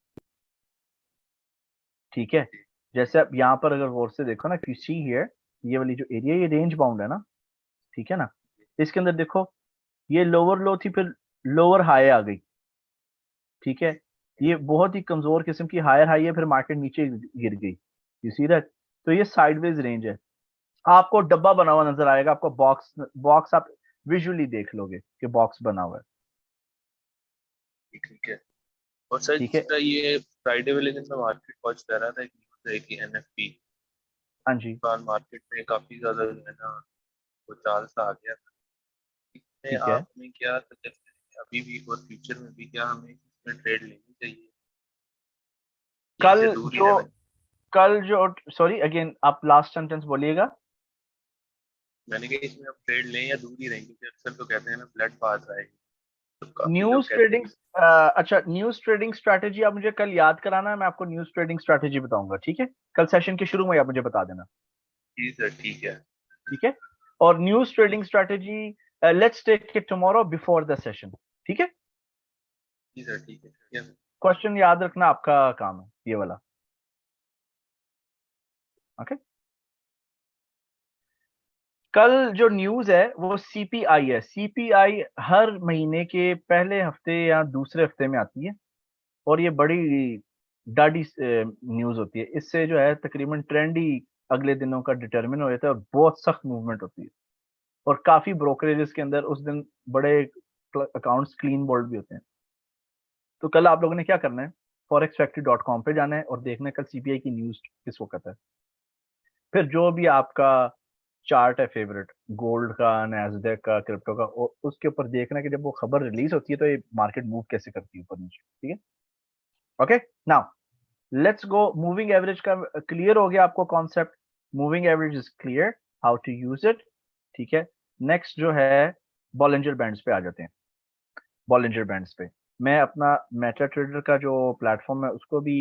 ठीक है। जैसे आप यहाँ पर अगर गौर से देखो ना, if you see here, ये वाली जो एरिया, ये रेंज बाउंड है ना, ठीक है ना। इसके अंदर देखो, ये लोअर लो थी, फिर लोअर हाई आ गई, ठीक है। ये बहुत ही कमजोर किस्म की हायर हाई है, फिर मार्केट नीचे गिर गई, यू सी दैट। तो ये साइडवेज रेंज है। आपको डब्बा बना हुआ नजर आएगा, आपको बॉक्स बॉक्स आप विजुअली देख लोगे कि बॉक्स बना हुआ है, ठीक है। और सर ठीक जिस है। तरह ये फ्राइडे वाले दिन मैं मार्केट वॉच कर रहा था, एक न्यूज़ आई थी एनएफपी, हाँ जी। बाद मार्केट में काफी ज्यादा जो है ना, वो चाल सा आ गया था। इसमें ठीक है। आप हमें क्या सजेस्ट करेंगे, अभी भी और फ्यूचर में भी, क्या हमें इसमें ट्रेड लेनी चाहिए, यहीं कल से दूर ही जो रहना चाहिए? कल जो सॉरी अगेन, आप लास्ट सेंटेंस बोलिएगा। मैंने कहा इसमें आप ट्रेड लें या दूर ही रहें, क्योंकि अक्सर तो कहते हैं ना फ्लड पाथ आएगी, तो काफी लोग न्यूज कहते हैं ट्रेडिंग, कि अच्छा न्यूज ट्रेडिंग स्ट्रैटेजी आप मुझे कल याद कराना है, मैं आपको न्यूज ट्रेडिंग स्ट्रैटेजी बताऊंगा, ठीक है। कल सेशन के शुरू में आप मुझे बता देना, जी सर ठीक है। ठीक है। और news trading strategy let's take it tomorrow before the session, ठीक है। जी सर ठीक है, ठीक है सर। क्वेश्चन याद रखना आपका काम है, ये वाला। ओके, कल जो न्यूज है वो सीपीआई है। सीपीआई हर महीने के पहले हफ्ते या दूसरे हफ्ते में आती है, और ये बड़ी डाडी न्यूज होती है। इससे जो है तकरीबन ट्रेंड ही अगले दिनों का डिटरमिन हो जाता है, और बहुत सख्त मूवमेंट होती है, और काफी ब्रोकरेजेस के अंदर उस दिन बड़े अकाउंट्स क्लीन बोल्ड भी होते हैं। तो कल आप लोगों ने क्या करना है, forexfactory.com पे जाना है और देखना है कल सीपीआई की न्यूज किस वक्त है। फिर जो भी आपका चार्ट है फेवरेट, गोल्ड का, नैस्डैक का, क्रिप्टो का, उसके ऊपर देखना कि जब वो खबर रिलीज होती है तो ये मार्केट मूव कैसे करती है ऊपर नीचे, ठीक है। Okay, now let's go. Moving average का क्लियर हो गया आपको concept, moving average is clear, how to use it, ठीक है। नेक्स्ट जो है, बॉलिंजर बैंड्स पे आ जाते हैं। बॉलिंजर बैंड्स पे मैं अपना मेटा ट्रेडर का जो प्लेटफॉर्म है उसको भी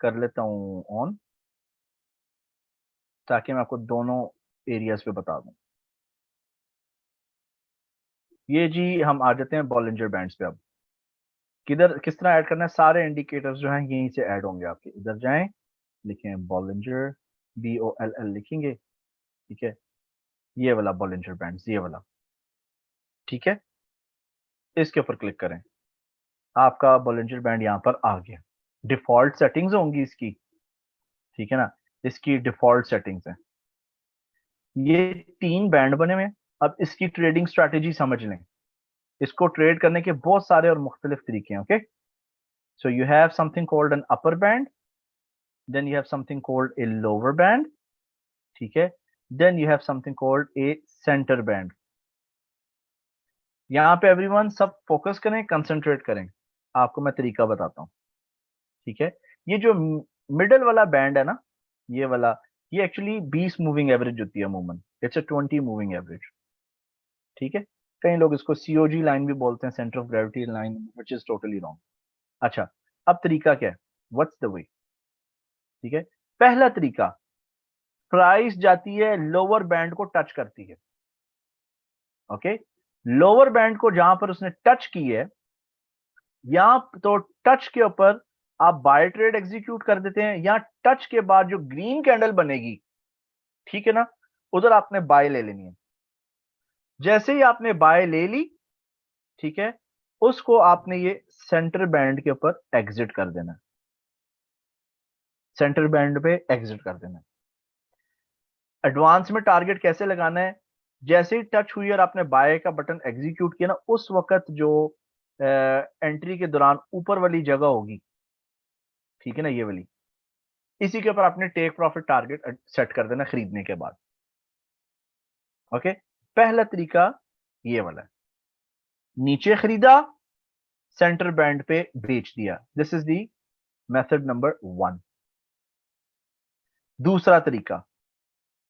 कर लेता हूँ ऑन, ताकि मैं आपको दोनों एरियाज पे बता दूं। ये जी हम आ जाते हैं बॉलिंजर बैंड्स पे। अब किधर किस तरह ऐड करना है, सारे इंडिकेटर्स जो हैं यहीं से ऐड होंगे आपके। इधर जाएं, लिखें बॉलिंजर, BOLL लिखेंगे, ठीक है, ये वाला बॉलिंजर बैंड्स, ये वाला, ठीक है। इसके ऊपर क्लिक करें, आपका बॉलिंजर बैंड यहाँ पर आ गया। डिफॉल्ट सेटिंग्स होंगी इसकी, ठीक है ना, इसकी डिफॉल्ट सेटिंग्स हैं। ये 3 बैंड बने हुए हैं। अब इसकी ट्रेडिंग स्ट्रैटेजी समझ लें। इसको ट्रेड करने के बहुत सारे और मुख्तलिफ तरीके हैं, okay. So you have something called an upper band, then you have something called a lower band, ठीक है, then you have something called a centre band. यहाँ पे एवरीवन सब फोकस करें, कंसंट्रेट करें, आपको मैं तरीका बताता हूँ, ठीक है। ये जो मिडल वाला बैंड है ना, ये वाला, ये एक्चुअली 20 मूविंग एवरेज होती है अमूमन, इट्स अ 20 मूविंग एवरेज, ठीक है। कई लोग इसको COG लाइन भी बोलते हैं, centre of gravity line, which is totally wrong. अच्छा, अब तरीका क्या है, व्हाट्स द वे, ठीक है। पहला तरीका, प्राइस जाती है लोअर बैंड को टच करती है, ओके। लोअर बैंड को जहां पर उसने टच की है, यहां तो टच के ऊपर आप बाय ट्रेड एग्जीक्यूट कर देते हैं, या टच के बाद जो ग्रीन कैंडल बनेगी, ठीक है ना, उधर आपने बाय ले लेनी है। जैसे ही आपने बाय ले ली, ठीक है, उसको आपने ये सेंटर बैंड के ऊपर एग्जिट कर देना है, सेंटर बैंड पे एग्जिट कर देना है। एडवांस में टारगेट कैसे लगाना है, जैसे ही टच हुई और आपने बाय का बटन एग्जीक्यूट किया ना, उस वक्त जो एंट्री के दौरान ऊपर वाली जगह होगी, ठीक है ना, ये वाली, इसी के ऊपर आपने टेक प्रॉफिट टारगेट सेट कर देना खरीदने के बाद, ओके। पहला तरीका ये वाला है, नीचे खरीदा, सेंटर बैंड पे बेच दिया, this is the method number 1। दूसरा तरीका,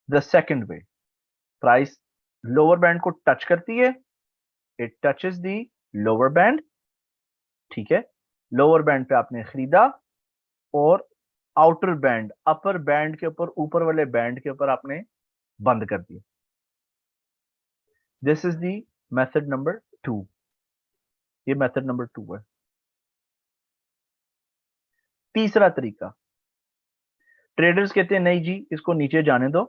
the second way, price lower band को टच करती है, it touches the lower band, ठीक है, लोअर बैंड पे आपने खरीदा, और आउटर बैंड, अपर बैंड के ऊपर, ऊपर वाले बैंड के ऊपर आपने बंद कर दिया, this is the method number 2। ये मेथड नंबर 2 है। तीसरा तरीका, ट्रेडर्स कहते हैं नहीं जी इसको नीचे जाने दो,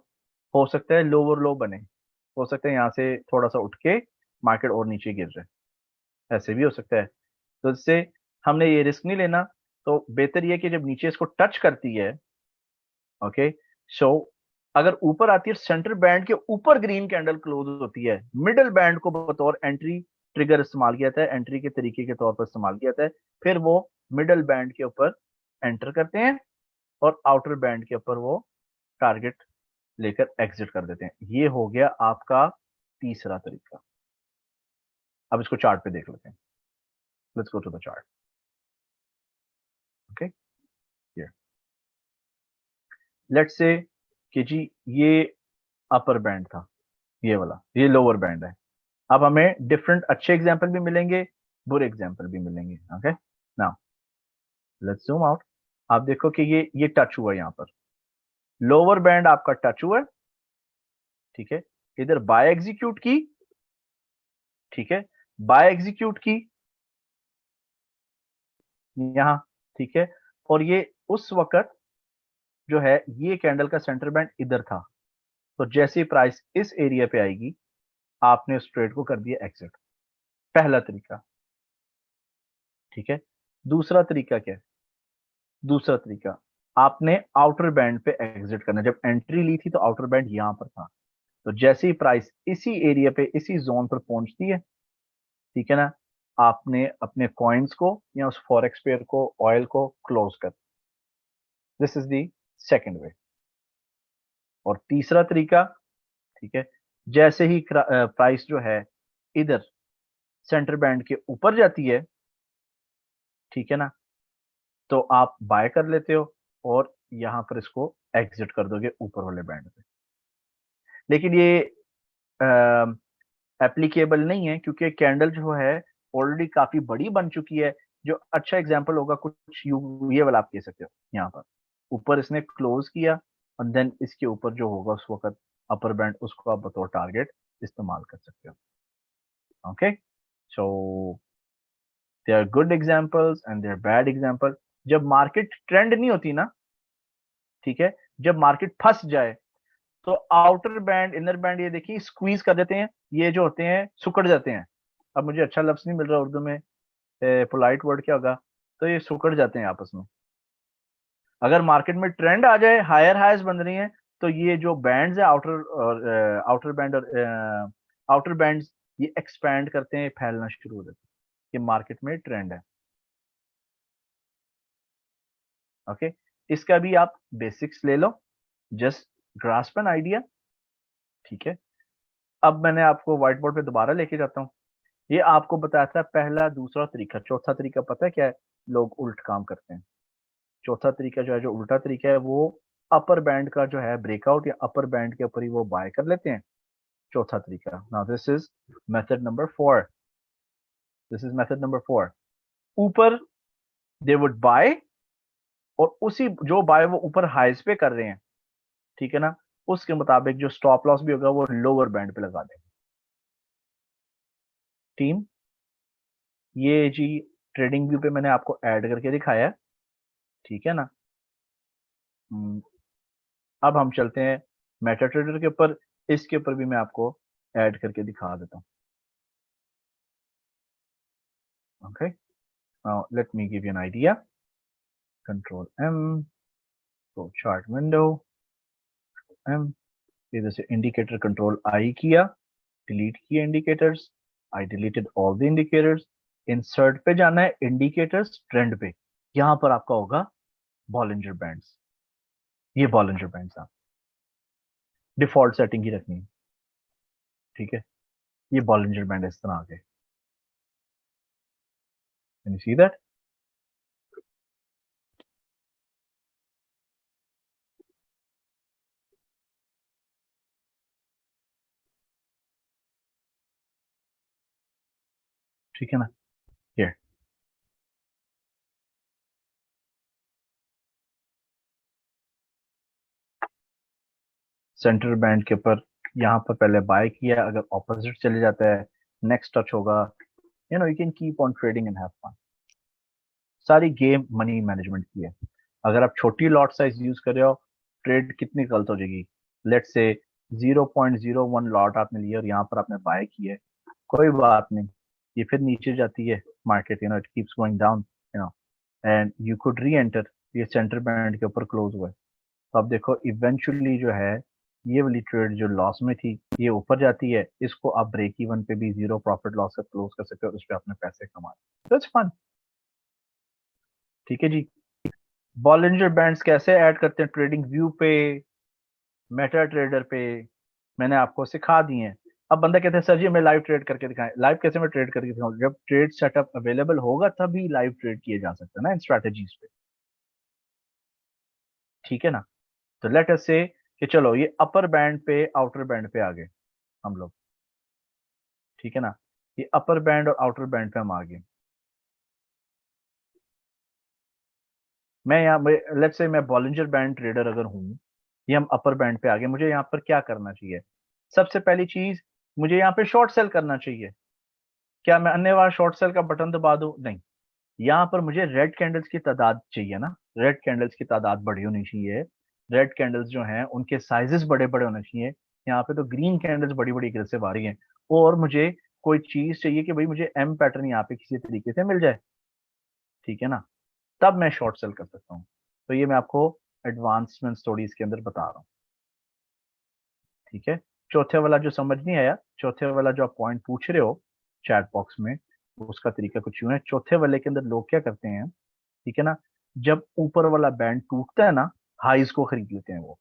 हो सकता है लोअर लो बने, हो सकता है यहां से थोड़ा सा उठ के मार्केट और नीचे गिर जाए, ऐसे भी हो सकता है। तो इससे हमने ये रिस्क नहीं लेना, तो बेहतर ये है कि जब नीचे इसको टच करती है, ओके, सो अगर ऊपर आती है, सेंटर बैंड के ऊपर ग्रीन कैंडल क्लोज होती है, मिडिल बैंड को बतौर एंट्री ट्रिगर इस्तेमाल किया जाता है, एंट्री के तरीके के तौर पर इस्तेमाल किया जाता है, फिर वो मिडिल बैंड के ऊपर एंटर करते हैं, और आउटर बैंड के ऊपर वो टारगेट लेकर एग्जिट कर देते हैं। ये हो गया आपका तीसरा तरीका। अब इसको चार्ट पे देख लेते हैं, let's go to the chart, okay. Let's say कि जी ये अपर बैंड था, ये वाला, ये लोअर बैंड है। अब हमें डिफरेंट अच्छे एग्जाम्पल भी मिलेंगे, बुरे एग्जाम्पल भी मिलेंगे, okay. Now let's zoom out. आप देखो कि ये टच हुआ, यहां पर लोअर बैंड आपका टच हुआ है, ठीक है, इधर बाय एग्जीक्यूट की, ठीक है, बाय एग्जीक्यूट की यहां, ठीक है, और ये उस वक्त जो है ये कैंडल का सेंटर बैंड इधर था, तो जैसे ही प्राइस इस एरिया पे आएगी, आपने उस ट्रेड को कर दिया एग्जिट। पहला तरीका, ठीक है। दूसरा तरीका क्या है, दूसरा तरीका, आपने आउटर बैंड पे एग्जिट करना। जब एंट्री ली थी तो आउटर बैंड यहां पर था, तो जैसे ही प्राइस इसी एरिया पे, इसी जोन पर पहुंचती है, ठीक है ना, आपने अपने कॉइन्स को या उस फॉरेक्स पेयर को, ऑयल को क्लोज कर, this is the second way. और तीसरा तरीका, ठीक है, जैसे ही प्राइस जो है इधर सेंटर बैंड के ऊपर जाती है, ठीक है ना, तो आप बाय कर लेते हो, और यहां पर इसको एग्जिट कर दोगे ऊपर वाले बैंड पे। लेकिन ये एप्लीकेबल नहीं है, क्योंकि कैंडल जो है ऑलरेडी काफी बड़ी बन चुकी है, जो अच्छा एग्जांपल होगा कुछ ये वाला आप कह सकते हो। यहाँ पर ऊपर इसने क्लोज किया और देन इसके ऊपर जो होगा उस वक्त अपर बैंड, उसको आप बतौर टारगेट इस्तेमाल कर सकते हो। Okay, so they are good examples and they are bad example. जब मार्केट ट्रेंड नहीं होती ना, ठीक है, जब मार्केट फंस जाए तो आउटर बैंड इनर बैंड ये देखिए स्क्वीज कर देते हैं, ये जो होते हैं सुकड़ जाते हैं। अब मुझे अच्छा लफ्ज नहीं मिल रहा उर्दू में, पोलाइट वर्ड क्या होगा, तो ये सुकड़ जाते हैं आपस में। अगर मार्केट में ट्रेंड आ जाए, हायर हाइज बन रही हैं, तो ये जो बैंड्स है आउटर और आउटर बैंड और आउटर बैंड्स, ये एक्सपैंड करते हैं, फैलना शुरू हो जाते हैं कि मार्केट में ट्रेंड है। ओके, इसका भी आप बेसिक्स ले लो, जस्ट ग्रास्प एन आइडिया। ठीक है, अब मैंने आपको व्हाइट बोर्ड पे दोबारा लेके जाता हूँ। ये आपको बताया था पहला, दूसरा तरीका, चौथा तरीका पता है क्या है? लोग उल्ट काम करते हैं। चौथा तरीका जो है, जो उल्टा तरीका है, वो अपर बैंड का जो है ब्रेकआउट या अपर बैंड के ऊपर ही वो बाय कर लेते हैं। चौथा तरीका, now this is method number 4। This is method number 4। ऊपर दे वुड बाय, और उसी जो बाय वो ऊपर हाइज पे कर रहे हैं, ठीक है ना, उसके मुताबिक जो स्टॉप लॉस भी होगा वो लोअर बैंड पे लगा देंगे। टीम, ये जी ट्रेडिंग व्यू पे मैंने आपको ऐड करके दिखाया है, ठीक है ना। अब हम चलते हैं मेटा ट्रेडर के ऊपर, इसके ऊपर भी मैं आपको ऐड करके दिखा देता हूँ। Okay, now let me give you an idea. Control M, तो चार्ट विंडो एम, इधर से इंडिकेटर कंट्रोल आई किया, डिलीट किए indicators, I deleted all the indicators. Insert पे जाना है, इंडिकेटर्स ट्रेंड पे, यहां पर आपका होगा बॉलिंजर बैंड्स। ये बॉलिंजर बैंड्स आप डिफॉल्ट सेटिंग ही रखनी है, ठीक है। ये बॉलिंजर बैंड इस तरह आ गए, कैन यू सी दैट? ठीक है ना, ये सेंटर बैंड के ऊपर यहाँ पर पहले बाय किया, अगर ऑपोजिट चले जाता है, नेक्स्ट टच होगा, you can keep on trading and have fun. सारी गेम मनी मैनेजमेंट की है। अगर आप छोटी लॉट साइज यूज कर रहे हो, ट्रेड कितनी गलत हो जाएगी। लेट से 0.01 लॉट आपने लिया और यहाँ पर आपने बाय किया है, कोई बात नहीं, ये फिर नीचे जाती है market, it keeps going down, you know and you could री एंटर। ये सेंटर बैंड के ऊपर क्लोज हुआ है, तो अब देखो इवेंचुअली जो है ये वाली ट्रेड जो लॉस में थी, ये ऊपर जाती है, इसको आप ब्रेक इवन पे भी जीरो प्रॉफिट लॉस से क्लोज कर सकते हो, उस पर अपने पैसे कमाए, तो इट्स फन। ठीक है जी। बॉलिंजर बैंड्स कैसे ऐड करते हैं ट्रेडिंग व्यू पे, मेटा ट्रेडर पे, मैंने आपको सिखा दिए हैं। अब बंदा कहते हैं सर जी हमें लाइव ट्रेड करके दिखाएं। लाइव कैसे मैं ट्रेड करके दिखाऊं? जब ट्रेड सेटअप अवेलेबल होगा तभी लाइव ट्रेड किए जा सकते हैं ना इन स्ट्रैटेजीज पे, ठीक है ना। तो लेट अस से कि चलो ये अपर बैंड पे आउटर बैंड पे आ गए हम लोग, ठीक है ना, ये अपर बैंड और आउटर बैंड पे हम आ गए। मैं यहाँ, लेट्स से मैं बॉलिंजर बैंड ट्रेडर अगर हूँ, ये हम अपर बैंड पे आ गए, मुझे यहाँ पर क्या करना चाहिए? सबसे पहली चीज, मुझे यहाँ पे शॉर्ट सेल करना चाहिए। क्या मैं अन्य बार शॉर्ट सेल का बटन दबा दूं? नहीं, यहाँ पर मुझे रेड कैंडल्स की तादाद चाहिए ना, रेड कैंडल्स की तादाद बड़ी होनी चाहिए। रेड कैंडल्स जो हैं उनके साइजेस बड़े बड़े होने चाहिए। यहाँ पे तो ग्रीन कैंडल्स बड़ी बड़ी अग्रेसिव आ रही हैं, और मुझे कोई चीज चाहिए कि भाई मुझे एम पैटर्न यहाँ पे किसी तरीके से मिल जाए, ठीक है ना, तब मैं शॉर्ट सेल कर सकता हूँ। तो ये मैं आपको एडवांसमेंट स्टोरीज के अंदर बता रहा हूँ, ठीक है। चौथे वाला जो समझ नहीं आया, चौथे वाला जो आप पॉइंट पूछ रहे हो चैट बॉक्स में, उसका तरीका कुछ यूं है। चौथे वाले के अंदर लोग क्या करते हैं, ठीक है ना, जब ऊपर वाला बैंड टूटता है ना, हाइज को खरीद लेते हैं वो।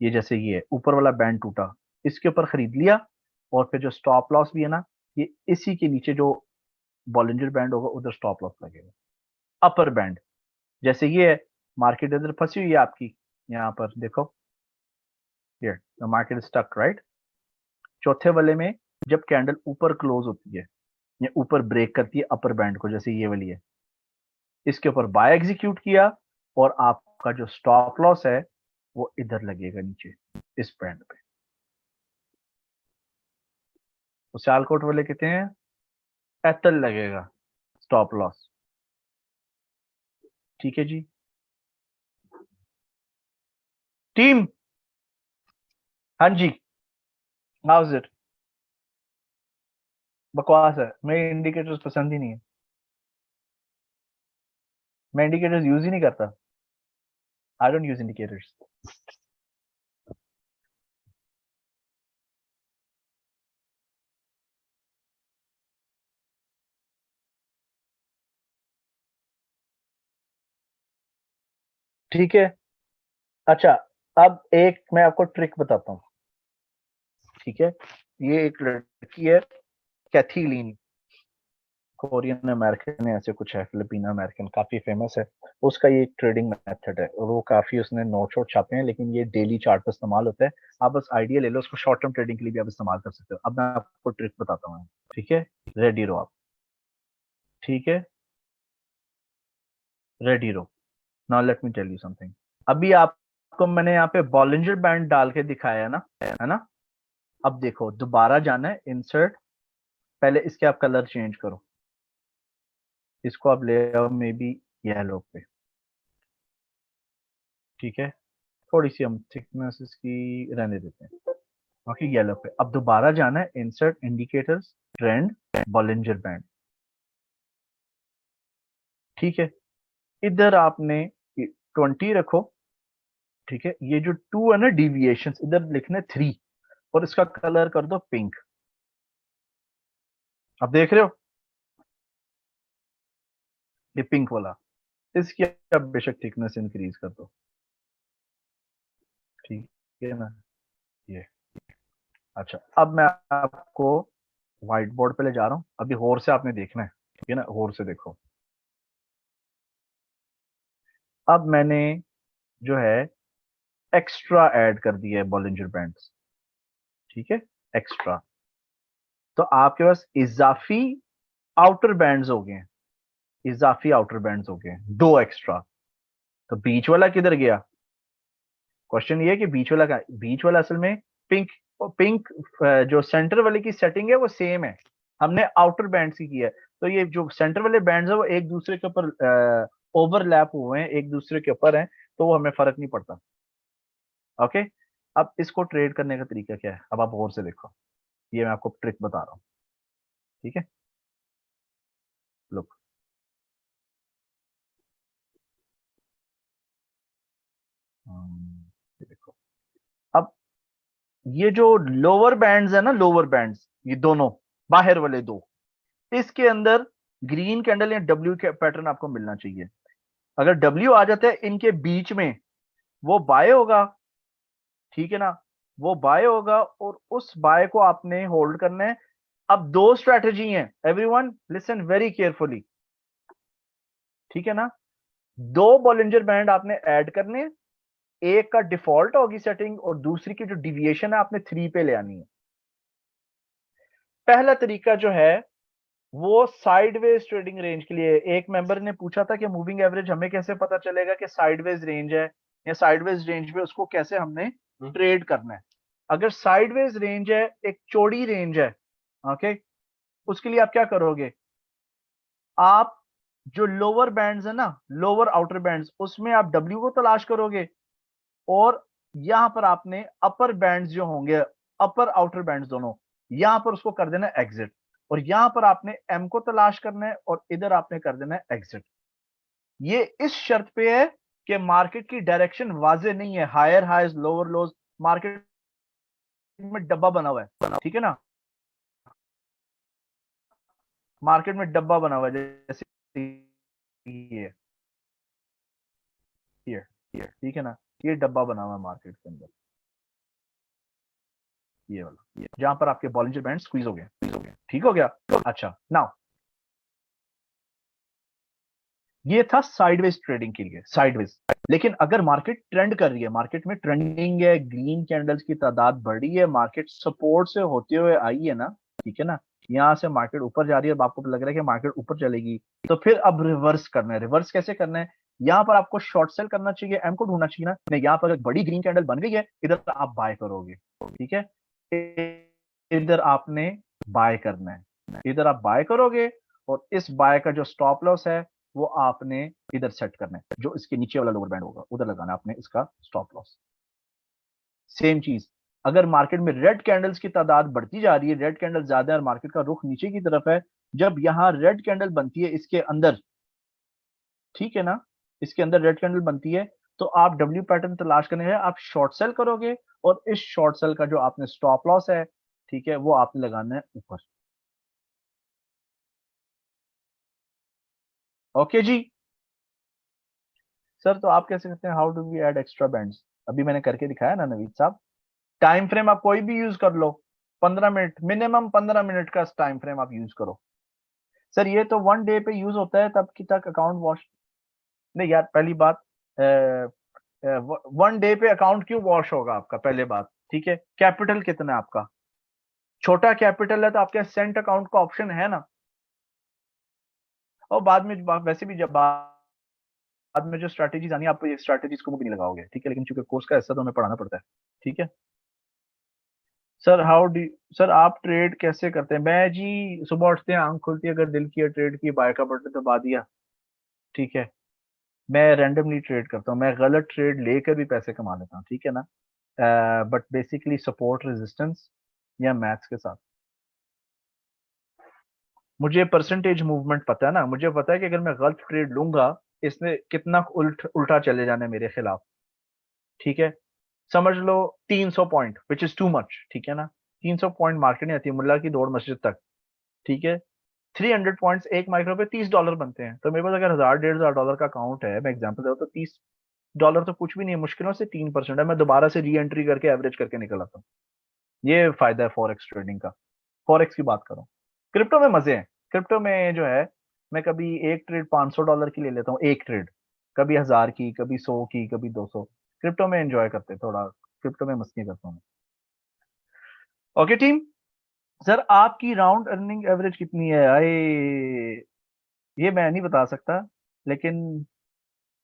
ये जैसे ये है, ऊपर वाला बैंड टूटा, इसके ऊपर खरीद लिया, और फिर जो स्टॉप लॉस भी है ना, ये इसी के नीचे जो बॉलिंजर बैंड होगा उधर स्टॉप लॉस लगेगा। अपर बैंड जैसे ये है, मार्केट इधर फंसी हुई है आपकी, यहाँ पर देखो, ये द मार्केट स्टक राइट। चौथे वाले में जब कैंडल ऊपर क्लोज होती है, ये ऊपर ब्रेक करती है अपर बैंड को, जैसे ये वाली है, इसके ऊपर बाय एग्जीक्यूट किया और आपका जो स्टॉप लॉस है वो इधर लगेगा नीचे इस बैंड पे। तो सियालकोट वाले कहते हैं पैतल लगेगा स्टॉप लॉस। ठीक है जी टीम। हाँ जी, हाउस इट। बकवास है, मेरे इंडिकेटर्स पसंद ही नहीं है, मैं इंडिकेटर्स यूज ही नहीं करता। I don't use indicators. ठीक है। अच्छा, अब एक मैं आपको ट्रिक बताता हूँ। ठीक है, ये एक लड़की है कैथी, कोरियन अमेरिकन है, ऐसे कुछ है, फिलिपिनो अमेरिकन, काफी फेमस है। उसका ये एक ट्रेडिंग मेथड है और वो काफी, उसने नोट शोट छापे हैं, लेकिन ये डेली चार्ट पर इस्तेमाल होता है। आप बस आइडिया ले लो, उसको शॉर्ट टर्म ट्रेडिंग के लिए भी आप इस्तेमाल कर सकते हो। अब मैं आपको ट्रिक बताता हूँ। ठीक है, रेडी रहो आप। ठीक है, रेडी रहो। Now let me tell you something. अभी आपको मैंने यहाँ पे बॉलिंजर बैंड डाल के दिखाया है ना। अब देखो, दोबारा जाना है इंसर्ट, पहले इसके आप कलर चेंज करो, इसको आप ले आओ मे बी येलो पे। ठीक है, थोड़ी सी हम थिकनेस इसकी रहने देते हैं। ओके, येलो पे। अब दोबारा जाना है insert indicators trend Bollinger band. ठीक है, इधर आपने 20 रखो। ठीक है, ये जो टू है ना डिविएशन, इधर लिखने 3 और इसका कलर कर दो पिंक। अब देख रहे हो ये पिंक वाला, इसकी आप बेशक थिकनेस इंक्रीज कर दो। ठीक है ना, ये। अच्छा, अब मैं आपको व्हाइट बोर्ड पे ले जा रहा हूँ, अभी होर से आपने देखना है। ठीक है ना, होर से देखो। अब मैंने जो है एक्स्ट्रा ऐड कर दिया है बॉलिंजर बैंड्स। ठीक है, एक्स्ट्रा। तो आपके पास इजाफी आउटर बैंड्स हो गए हैं, इजाफी आउटर बैंड्स हो गए हैं, 2 एक्स्ट्रा। तो बीच वाला किधर गया? क्वेश्चन ये है कि बीच वाला का, बीच वाला असल में पिंक, पिंक जो सेंटर वाले की सेटिंग है वो सेम है, हमने आउटर बैंड्स की है। तो ये जो सेंटर वाले बैंड्स है वो एक दूसरे के ऊपर ओवरलैप हुए हैं, एक दूसरे के ऊपर हैं, तो वो हमें फर्क नहीं पड़ता। ओके, अब इसको ट्रेड करने का तरीका क्या है, अब आप और से देखो, ये मैं आपको ट्रिक बता रहा हूँ। ठीक है, लुक। ये देखो, अब ये जो लोअर बैंड्स है ना, लोअर बैंड्स ये दोनों बाहर वाले दो, इसके अंदर ग्रीन कैंडल या डब्ल्यू के पैटर्न आपको मिलना चाहिए। अगर डब्ल्यू आ जाता है इनके बीच में, वो बाय होगा। ठीक है ना, वो बाय होगा और उस बाय को आपने होल्ड करना है। अब 2 स्ट्रैटेजी हैं, एवरीवन लिसन वेरी केयरफुली। ठीक है ना, 2 बॉलिंजर बैंड आपने ऐड करने हैं, एक का डिफॉल्ट होगी सेटिंग और दूसरी की जो डिविएशन है आपने 3 पे ले आनी है। पहला तरीका जो है वो साइडवेज ट्रेडिंग रेंज के लिए। एक मेंबर ने पूछा था कि मूविंग एवरेज हमें कैसे पता चलेगा कि साइडवेज रेंज है, या साइडवेज रेंज पे उसको कैसे हमने ट्रेड करना है। अगर साइडवेज रेंज है, एक चौड़ी रेंज है, ओके, उसके लिए आप क्या करोगे, आप जो लोअर बैंड्स है ना, लोअर आउटर बैंड्स, उसमें आप डब्ल्यू को तलाश करोगे और यहां पर आपने अपर बैंड्स जो होंगे, अपर आउटर बैंड्स दोनों, यहां पर उसको कर देना एग्जिट, और यहां पर आपने एम को तलाश करना है और इधर आपने कर देना है एग्जिट। ये इस शर्त पे है कि मार्केट की डायरेक्शन वाजे नहीं है, higher highs lower lows, market में डब्बा बना हुआ है। ठीक है ना, मार्केट में डब्बा बना हुआ है, जैसे ये ये ठीक है ना, ये डब्बा बना हुआ है मार्केट के अंदर, ये वाला, जहां पर आपके बॉलिंजर बैंड स्क्वीज हो गए। ठीक हो गया। अच्छा, नाउ ये था साइडवेज ट्रेडिंग के लिए, साइडवेज। लेकिन अगर मार्केट ट्रेंड कर रही है, मार्केट में ट्रेंडिंग है, ग्रीन कैंडल्स की तादाद बढ़ी है, मार्केट सपोर्ट से होते हुए आई है ना, ठीक है ना, यहाँ से मार्केट ऊपर जा रही है, अब आपको लग रहा है कि मार्केट ऊपर चलेगी, तो फिर अब रिवर्स करना है। रिवर्स कैसे करना है? यहाँ पर आपको शॉर्ट सेल करना चाहिए, एम को ढूंढना चाहिए ना, नहीं यहाँ पर एक बड़ी ग्रीन कैंडल बन गई है, इधर आप बाय करोगे, ठीक है, इधर आपने बाय करना है, इधर आप बाय करोगे, और इस बाय का जो स्टॉप लॉस है वो आपने इधर सेट करना है, जो इसके नीचे वाला लोअर बैंड होगा उधर लगाना है आपने इसका स्टॉप लॉस। सेम चीज, अगर मार्केट में रेड कैंडल्स की तादाद बढ़ती जा रही है, रेड कैंडल ज्यादा है और मार्केट का रुख नीचे की तरफ है, जब यहां रेड कैंडल बनती है इसके अंदर, ठीक है ना, इसके अंदर रेड कैंडल बनती है, तो आप डब्ल्यू पैटर्न तलाश करने हैं, आप शॉर्ट सेल करोगे, और इस शॉर्ट सेल का जो आपने स्टॉप लॉस है, ठीक है, वो आपने लगाना है ऊपर। ओके जी। सर तो आप कैसे करते हैं, how do we add extra bands? अभी मैंने करके दिखाया ना नवीद साहब। टाइम फ्रेम आप कोई भी यूज कर लो, 15 मिनट, मिनिमम 15 मिनट का टाइम फ्रेम आप यूज करो। सर ये तो 1 डे पे यूज होता है, तब की तक अकाउंट वॉश, नहीं यार पहली बात, 1 डे पे अकाउंट क्यों वॉश होगा आपका, पहले बात, ठीक है, कैपिटल कितना है आपका, छोटा कैपिटल है तो आपके सेंट अकाउंट का ऑप्शन है ना, और बाद में वैसे भी जब बाद में जो स्ट्रैटेजीज आनी है, आप ये स्ट्रैटेजीज को भी नहीं लगाओगे, ठीक है, लेकिन चूंकि कोर्स का हिस्सा तो हमें पढ़ाना पड़ता है, ठीक है। सर हाउ डी सर आप ट्रेड कैसे करते हैं? मैं जी सुबह उठते हैं, आंख खुलती है, अगर दिल किया ट्रेड की, बाय का बटन दबा दिया, ठीक है, मैं रैंडमली ट्रेड करता हूँ, मैं गलत ट्रेड लेकर भी पैसे कमा लेता हूँ, ठीक है ना, बट बेसिकली सपोर्ट रेजिस्टेंस या मैथ्स के साथ। मुझे परसेंटेज मूवमेंट पता है ना, मुझे पता है कि अगर मैं गलत ट्रेड लूंगा, इसने कितना उल्टा चले जाना है मेरे खिलाफ, ठीक है, समझ लो 300 point, which is too much, ठीक है ना, 300 पॉइंट मार्केट नहीं आती, मुल्ला की दौड़ मस्जिद तक, ठीक है, 300 पॉइंट्स एक माइक्रो पे $30 बनते हैं, तो मेरे पास अगर 1000 $1,500 का अकाउंट है, मैं एग्जांपल दे रहा हूं, तो $30 तो कुछ भी नहीं है, मुश्किलों से 3% है, मैं दोबारा से री एंट्री करके एवरेज करके निकल आता हूँ। ये फायदा है फॉरेक्स ट्रेडिंग का। फॉरेक्स की बात करूं, क्रिप्टो में मजे हैं, क्रिप्टो में जो है, मैं कभी एक ट्रेड $500 की ले लेता हूँ, एक ट्रेड, कभी 1000 की, कभी 100 की, कभी 200, क्रिप्टो में एंजॉय करते हैं थोड़ा, क्रिप्टो में मस्ती करता हूँ। ओके टीम, सर आपकी राउंड अर्निंग एवरेज कितनी है? आए, ये मैं नहीं बता सकता, लेकिन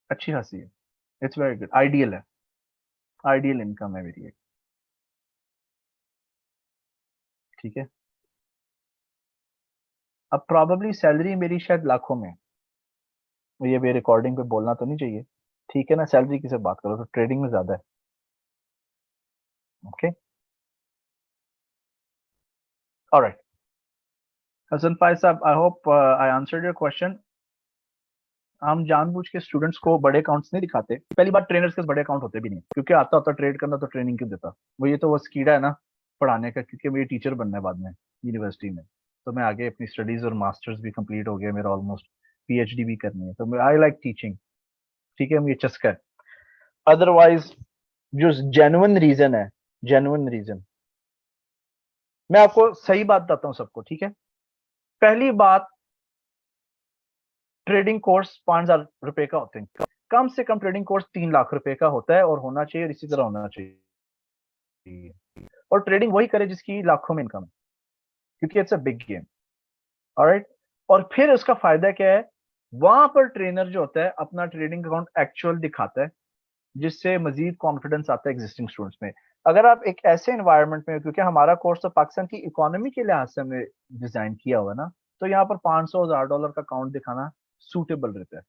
अच्छी खासी है, इट्स वेरी गुड, आइडियल है, आइडियल इनकम है मेरी एक, ठीक है। अब प्रॉबेबली सैलरी मेरी शायद लाखों में है, ये भी रिकॉर्डिंग पे बोलना तो नहीं चाहिए, ठीक है ना, सैलरी की से बात करो तो ट्रेडिंग में ज्यादा है। ओके, ऑलराइट, हसन फाइज साहब, I hope I answered your question. हम जानबूझ के स्टूडेंट्स को बड़े अकाउंट्स नहीं दिखाते, पहली बात, ट्रेनर्स के बड़े अकाउंट होते भी नहीं, क्योंकि आता होता ट्रेड करना तो ट्रेनिंग क्यों देता, वो ये तो बस कीड़ा है ना पढ़ाने का, क्योंकि मुझे टीचर बनना है बाद में यूनिवर्सिटी में, तो मैं आगे अपनी स्टडीज और मास्टर्स भी कंप्लीट हो गया मेरा ऑलमोस्ट, पीएचडी भी करनी है, तो आई लाइक टीचिंग, ठीक है, मुझे चस्का है। अदरवाइज जो जेन्युइन रीजन है, जेन्युइन रीजन, मैं आपको सही बात बताता हूँ सबको, ठीक है। पहली बात, ट्रेडिंग कोर्स ₹5,000 का होते हैं, कम से कम ट्रेडिंग कोर्स 3 लाख रुपए का होता है, और होना चाहिए, और इसी तरह होना चाहिए, और ट्रेडिंग वही करे जिसकी लाखों में इनकम है, क्योंकि it's a big game, alright. और फिर उसका फायदा क्या है, वहां पर ट्रेनर जो होता है अपना ट्रेडिंग अकाउंट एक्चुअल दिखाता है, जिससे मजीद कॉन्फिडेंस आता है एग्जिस्टिंग स्टूडेंट्स में। अगर आप एक ऐसे एनवायरनमेंट में, क्योंकि हमारा कोर्स तो पाकिस्तान की इकोनॉमी के लिहाज से हमने डिजाइन किया हुआ है ना, तो यहाँ पर 500 $1000 का अकाउंट दिखाना सूटेबल रहता है।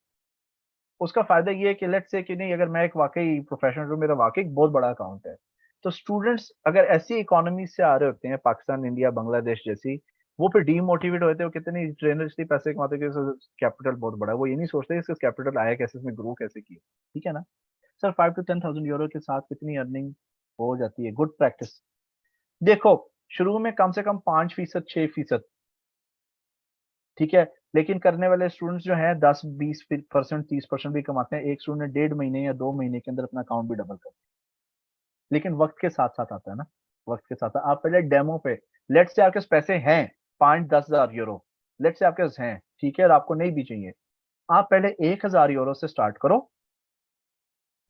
उसका फायदा ये है कि लेट्स से कि नहीं, अगर मैं एक वाकई प्रोफेशनल हूँ, मेरा वाकई एक बहुत बड़ा अकाउंट है, तो स्टूडेंट्स अगर ऐसी इकोनॉमी से आ रहे होते हैं, पाकिस्तान, इंडिया, बांग्लादेश जैसी, वो फिर डीमोटिवेट होते हैं, वो कितने ट्रेनर इसलिए पैसे कमाते हैं कि कैपिटल बहुत बड़ा है, वो ये नहीं सोचते इसका कैपिटल आया कैसे, इसमें ग्रो कैसे किया, ठीक है ना। सर 5 to 10 thousand यूरो के साथ कितनी अर्निंग हो जाती है, गुड प्रैक्टिस? देखो, शुरू में कम से कम 5%, 6%, ठीक है, लेकिन करने वाले स्टूडेंट्स जो हैं 10, 20%, 30% भी कमाते हैं, एक स्टूडेंट 1.5 महीने या 2 महीने के अंदर अपना अकाउंट भी डबल कर, लेकिन वक्त के साथ साथ आता है ना, वक्त के साथ साथ आप पहले डेमो पे, लेट्स से आपके पास पैसे हैं 5-10 हजार यूरो, लेट्स से आपके पास हैं, ठीक है, और आपको नहीं भी चाहिए, आप पहले 1,000 यूरो से स्टार्ट करो,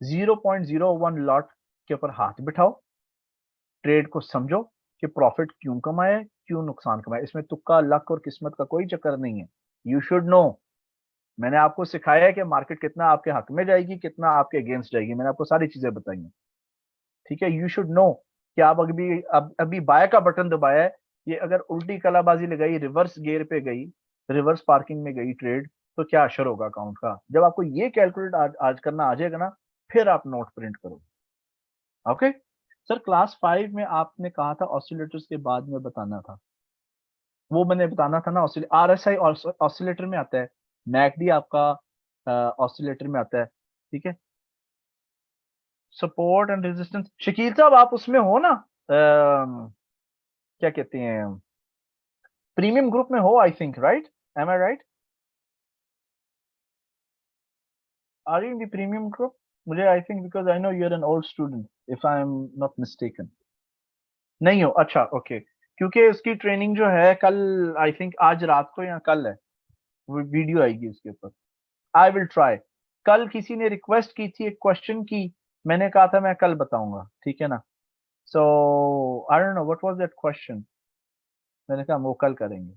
0.01 लॉट के ऊपर हाथ बिठाओ, ट्रेड को समझो, कि प्रॉफिट क्यों कमाए, क्यों नुकसान कमाए। इसमें तुक्का, लक और किस्मत का कोई चक्कर नहीं है। You should no. मैंने आपको सिखाया है कि मार्केट कितना आपके हक में जाएगी, कितना आपके अगेंस्ट जाएगी। मैंने आपको सारी चीजें बताई हैं, ठीक है। यू शुड नो कि आप अभी बाय का बटन दबाया है, ये अगर उल्टी कलाबाजी लगाई, रिवर्स गियर पे गई, रिवर्स पार्किंग में गई ट्रेड, तो क्या असर होगा अकाउंट का। जब आपको ये कैलकुलेट आज करना आ जाएगा ना, फिर आप नोट प्रिंट करो। ओके सर, क्लास 5 में आपने कहा था ऑसिलेटर्स के बाद में बताना था, वो मैंने बताना था ना। RSI ऑसिलेटर में आता है, मैकडी आपका ऑसिलेटर में आता है, ठीक है। सपोर्ट एंड रेजिस्टेंस, शकील साहब आप उसमें हो ना, क्या कहते हैं, प्रीमियम ग्रुप में हो, I think, right? Am I right? Are you in the premium group? मुझे I think, because I know you are an old student, if I am not mistaken. नहीं हो, अच्छा, ओके। क्योंकि उसकी ट्रेनिंग जो है कल, आई थिंक आज रात को या कल है, वो वीडियो आएगी उसके ऊपर। I will try. कल किसी ने रिक्वेस्ट की थी एक क्वेश्चन की, मैंने कहा था मैं कल बताऊंगा, ठीक है ना। So I don't know what was that question, मैंने कहा हम वो कल करेंगे।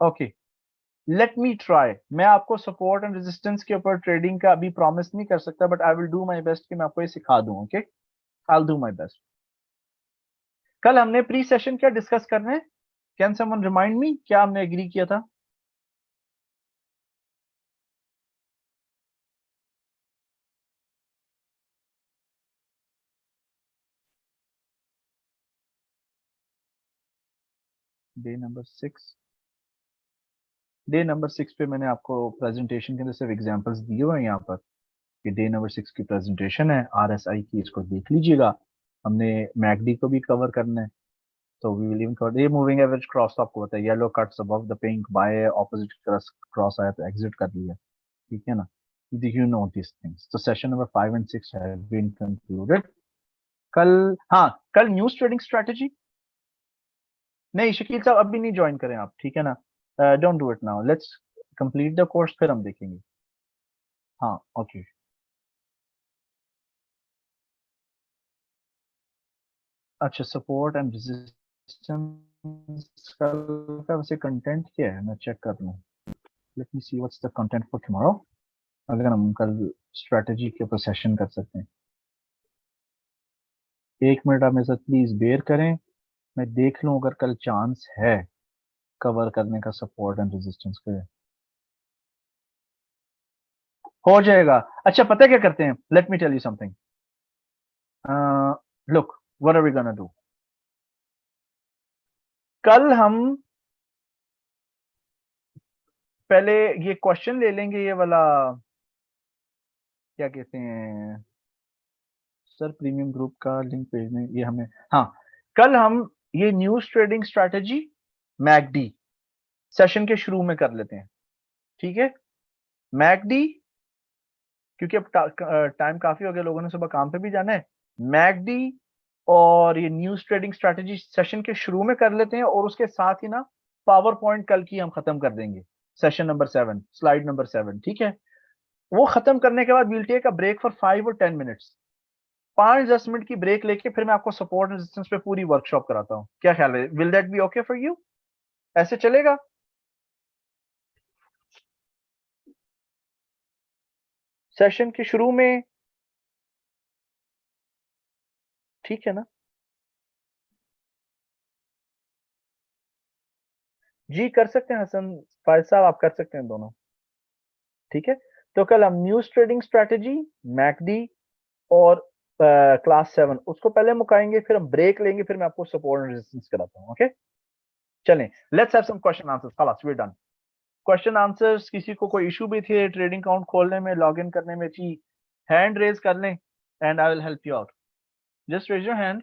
Okay, let me try. मैं आपको सपोर्ट एंड रेजिस्टेंस के ऊपर ट्रेडिंग का अभी प्रॉमिस नहीं कर सकता, but I will do my best कि मैं आपको ये सिखा दूं। Okay, I will do my best. कल हमने प्री सेशन क्या डिस्कस करना है? कैन समवन रिमाइंड मी, क्या हमने एग्री किया था? डे नंबर 6, डे नंबर 6 पे मैंने आपको प्रेजेंटेशन के अंदर सिर्फ एग्जांपल्स दिए हुए हैं यहाँ पर, कि डे नंबर 6 की प्रेजेंटेशन है RSI की, इसको देख लीजिएगा। हमने मैकडी को भी कवर करना है, तो वी विल इवन कवर ये मूविंग एवरेज क्रॉस। तो आपको पता है, yellow cuts above the pink, by opposite cross आया तो एग्जिट कर लिया, ठीक है ना। You know this things. तो session number 5 and 6 have been concluded. कल, हाँ, कल न्यूज ट्रेडिंग स्ट्रेटेजी। नहीं शकील साहब, अभी नहीं ज्वाइन करें आप, ठीक है ना। Don't do it now, let's complete the course, फिर हम देखेंगे। हाँ, ओके। अच्छा, सपोर्ट एंड रेजिस्टेंस का वैसे कंटेंट क्या है, मैं चेक कर लूँ। Let me see what's the content for tomorrow, अगर हम कल स्ट्रेटजी के ऊपर सेशन कर सकते हैं। 1 मिनट आप मेरे साथ प्लीज बेयर करें, मैं देख लूं अगर कल चांस है कवर करने का सपोर्ट एंड रेजिस्टेंस का। हो जाएगा। अच्छा, पता है क्या करते हैं, let me tell you something. Look, what are we gonna do, कल हम पहले ये क्वेश्चन ले लेंगे, ये वाला क्या कहते हैं सर, प्रीमियम ग्रुप का लिंक भेजने ये हमें। हाँ, कल हम ये news trading strategy McD session के शुरू में कर लेते हैं, ठीक है। मैकडी, क्योंकि अब टाइम काफी हो गया, लोगों ने सुबह काम पे भी जाना है। मैकडी और ये न्यूज ट्रेडिंग स्ट्रेटेजी सेशन के शुरू में कर लेते हैं, और उसके साथ ही ना पावर पॉइंट कल की हम खत्म कर देंगे, सेशन नंबर 7, स्लाइड नंबर 7, ठीक है। वो खत्म करने के बाद we'll take a break for 5 और 10 मिनट्स, 5-10 मिनट की ब्रेक लेके फिर मैं आपको सपोर्ट रेजिस्टेंस पे पूरी वर्कशॉप कराता हूँ। क्या ख्याल है, will that be okay for you? ऐसे चलेगा? सेशन के शुरू में, ठीक है ना। जी कर सकते हैं हसन फायद साहब, आप कर सकते हैं दोनों, ठीक है। तो कल हम न्यूज ट्रेडिंग स्ट्रेटेजी, मैकडी और क्लास 7 उसको पहले मुकाएंगे, फिर हम ब्रेक लेंगे, फिर मैं आपको सपोर्ट एंड रेजिस्टेंस कराता हूँ। ओके, चलें, let's have some question answers, खलास वी डन। क्वेश्चन आंसर्स, किसी को कोई इशू भी थे ट्रेडिंग अकाउंट खोलने में, लॉग इन करने में, जी हैंड रेज कर लें and I will help you out. Just raise your hand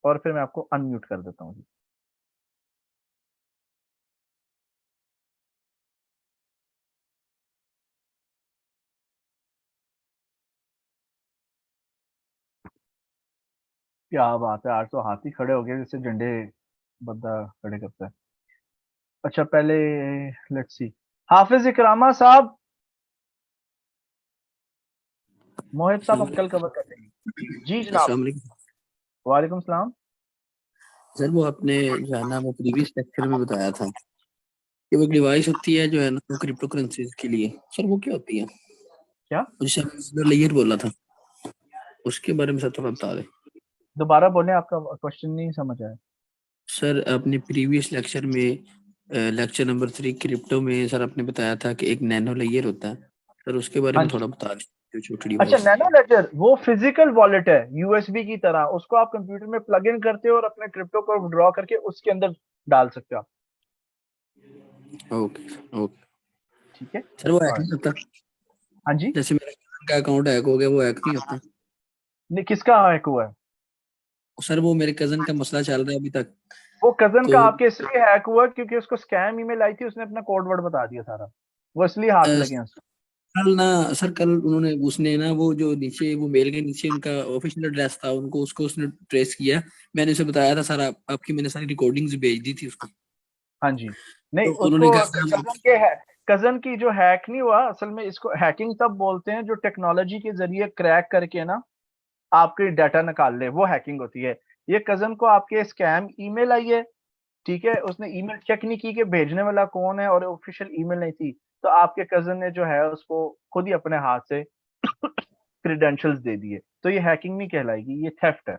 और फिर मैं आपको अनम्यूट कर देता हूँ। क्या बात है, आज तो हाथी खड़े हो गए जैसे झंडे बंदा खड़े करता है। अच्छा, पहले लेट्स सी, हाफिज इकरामा साहब। मोहित साहब हम कल कवर कर लेंगे। जी जनाब। अस्सलाम वालेकुम। वालेकुम सलाम। सर वो आपने जो है ना वो प्रीवियस लेक्चर में बताया था कि वो एक डिवाइस होती है जो है ना वो क्रिप्टो करेंसीज के लिए, सर वो क्या होती है? क्या? जिसे आपने लेयर बोला था उसके बारे में सर थोड़ा बता दें। दोबारा बोले, आपका क्वेश्चन नहीं समझ आया। सर आपने प्रीवियस लेक्चर में लेक्चर नंबर 3 क्रिप्टो में सर आपने बताया था कि एक नैनो लेयर होता है, सर उसके बारे हाँ में जी। थोड़ा बता दें। जो छोटी अच्छा, डिवाइस। नैनो लेजर वो फिजिकल वॉलेट है, यूएसबी की तरह। उसको आप कंप्यूटर में प्लग इन करते हो और अपने क्रिप्टो को विड्रॉ करके उसके अंदर डाल सकते हो आप। Okay okay. ठीक है। सर वो हैक और नहीं होता? हाँ जी। जैसे मेरे का अकाउंट हैक हो गया, वो हैक नहीं होता? नहीं, किसका हैक हुआ है? सर वो मेरे कजन का मसला चल रहा है अभी तक। वो कजन तो का आपके इसलिए हैक हुआ क्योंकि उसको स्कैम ईमेल आई थी, उसने अपना कोड वर्ड बता दिया सारा। वो इसलिए हाथ लगे हैं उसको। कल ना सर, कल उन्होंने उसने ना वो जो नीचे वो मेल के नीचे उनका ऑफिशियल एड्रेस था, उनको उसको उसने ट्रेस किया। मैंने उसे बताया था सर, आपकी मैंने सारी रिकॉर्डिंग्स भेज दी थी उसको। हाँ जी। नहीं, तो उसको उन्होंने कहा कजन के कजन की जो हैक नहीं हुआ, असल में इसको हैकिंग तब बोलते हैं जो टेक्नोलॉजी के जरिए क्रैक करके ना आपके डाटा निकाल ले, वो हैकिंग होती है। ये कजन को आपके स्कैम ईमेल आई है, ठीक है, उसने ईमेल चेक नहीं की कि भेजने वाला कौन है और ऑफिशियल ईमेल नहीं थी, तो आपके कजन ने जो है उसको खुद ही अपने हाथ से क्रेडेंशियल्स दे दिए। तो ये हैकिंग नहीं कहलाएगी, ये थेफ्ट है।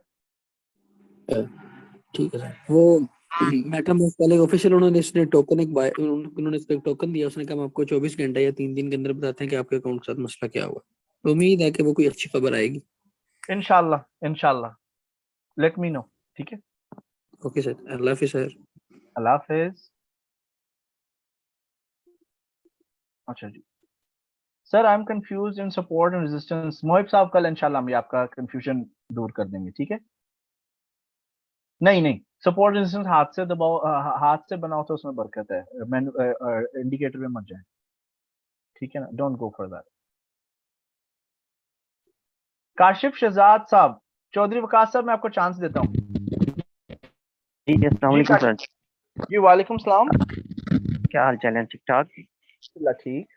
ठीक है सर। वो मेटामास्क वाले ऑफिशियल उन्होंने इसने टोकन एक उन्होंने इसको एक टोकन दिया। उसने कहा हम आपको 24 घंटे या 3 दिन के अंदर बताते हैं कि आपके अकाउंट के साथ मसला क्या हुआ। तो उम्मीद है कि वो कोई अच्छी खबर आएगी। इंशाल्लाह इंशाल्लाह। Let me know. ठीक है। ओके सर, अल्लाह हाफिज सर। अल्लाह हाफिज। अच्छा जी। Sir, I am confuse in support and resistance. Mohib साहब, कल इंशाल्लाह हम ये आपका कंफ्यूजन दूर कर देंगे, ठीक है। नहीं नहीं, सपोर्ट रेजिस्टेंस हाथ से दबाओ, हाथ से बनाओ तो उसमें बरकत है। मैन इंडिकेटर में मत जाए, ठीक है ना। Don't go for that. Kashif Shahzad साहब, चौधरी वकास साहब, मैं आपको चांस देता हूँ। जी अस्सलाम जी वालेकुम काशिफ। सर। जी वालेकुम सलाम। क्या हाल चाल है? ठीक ठाक। ठीक।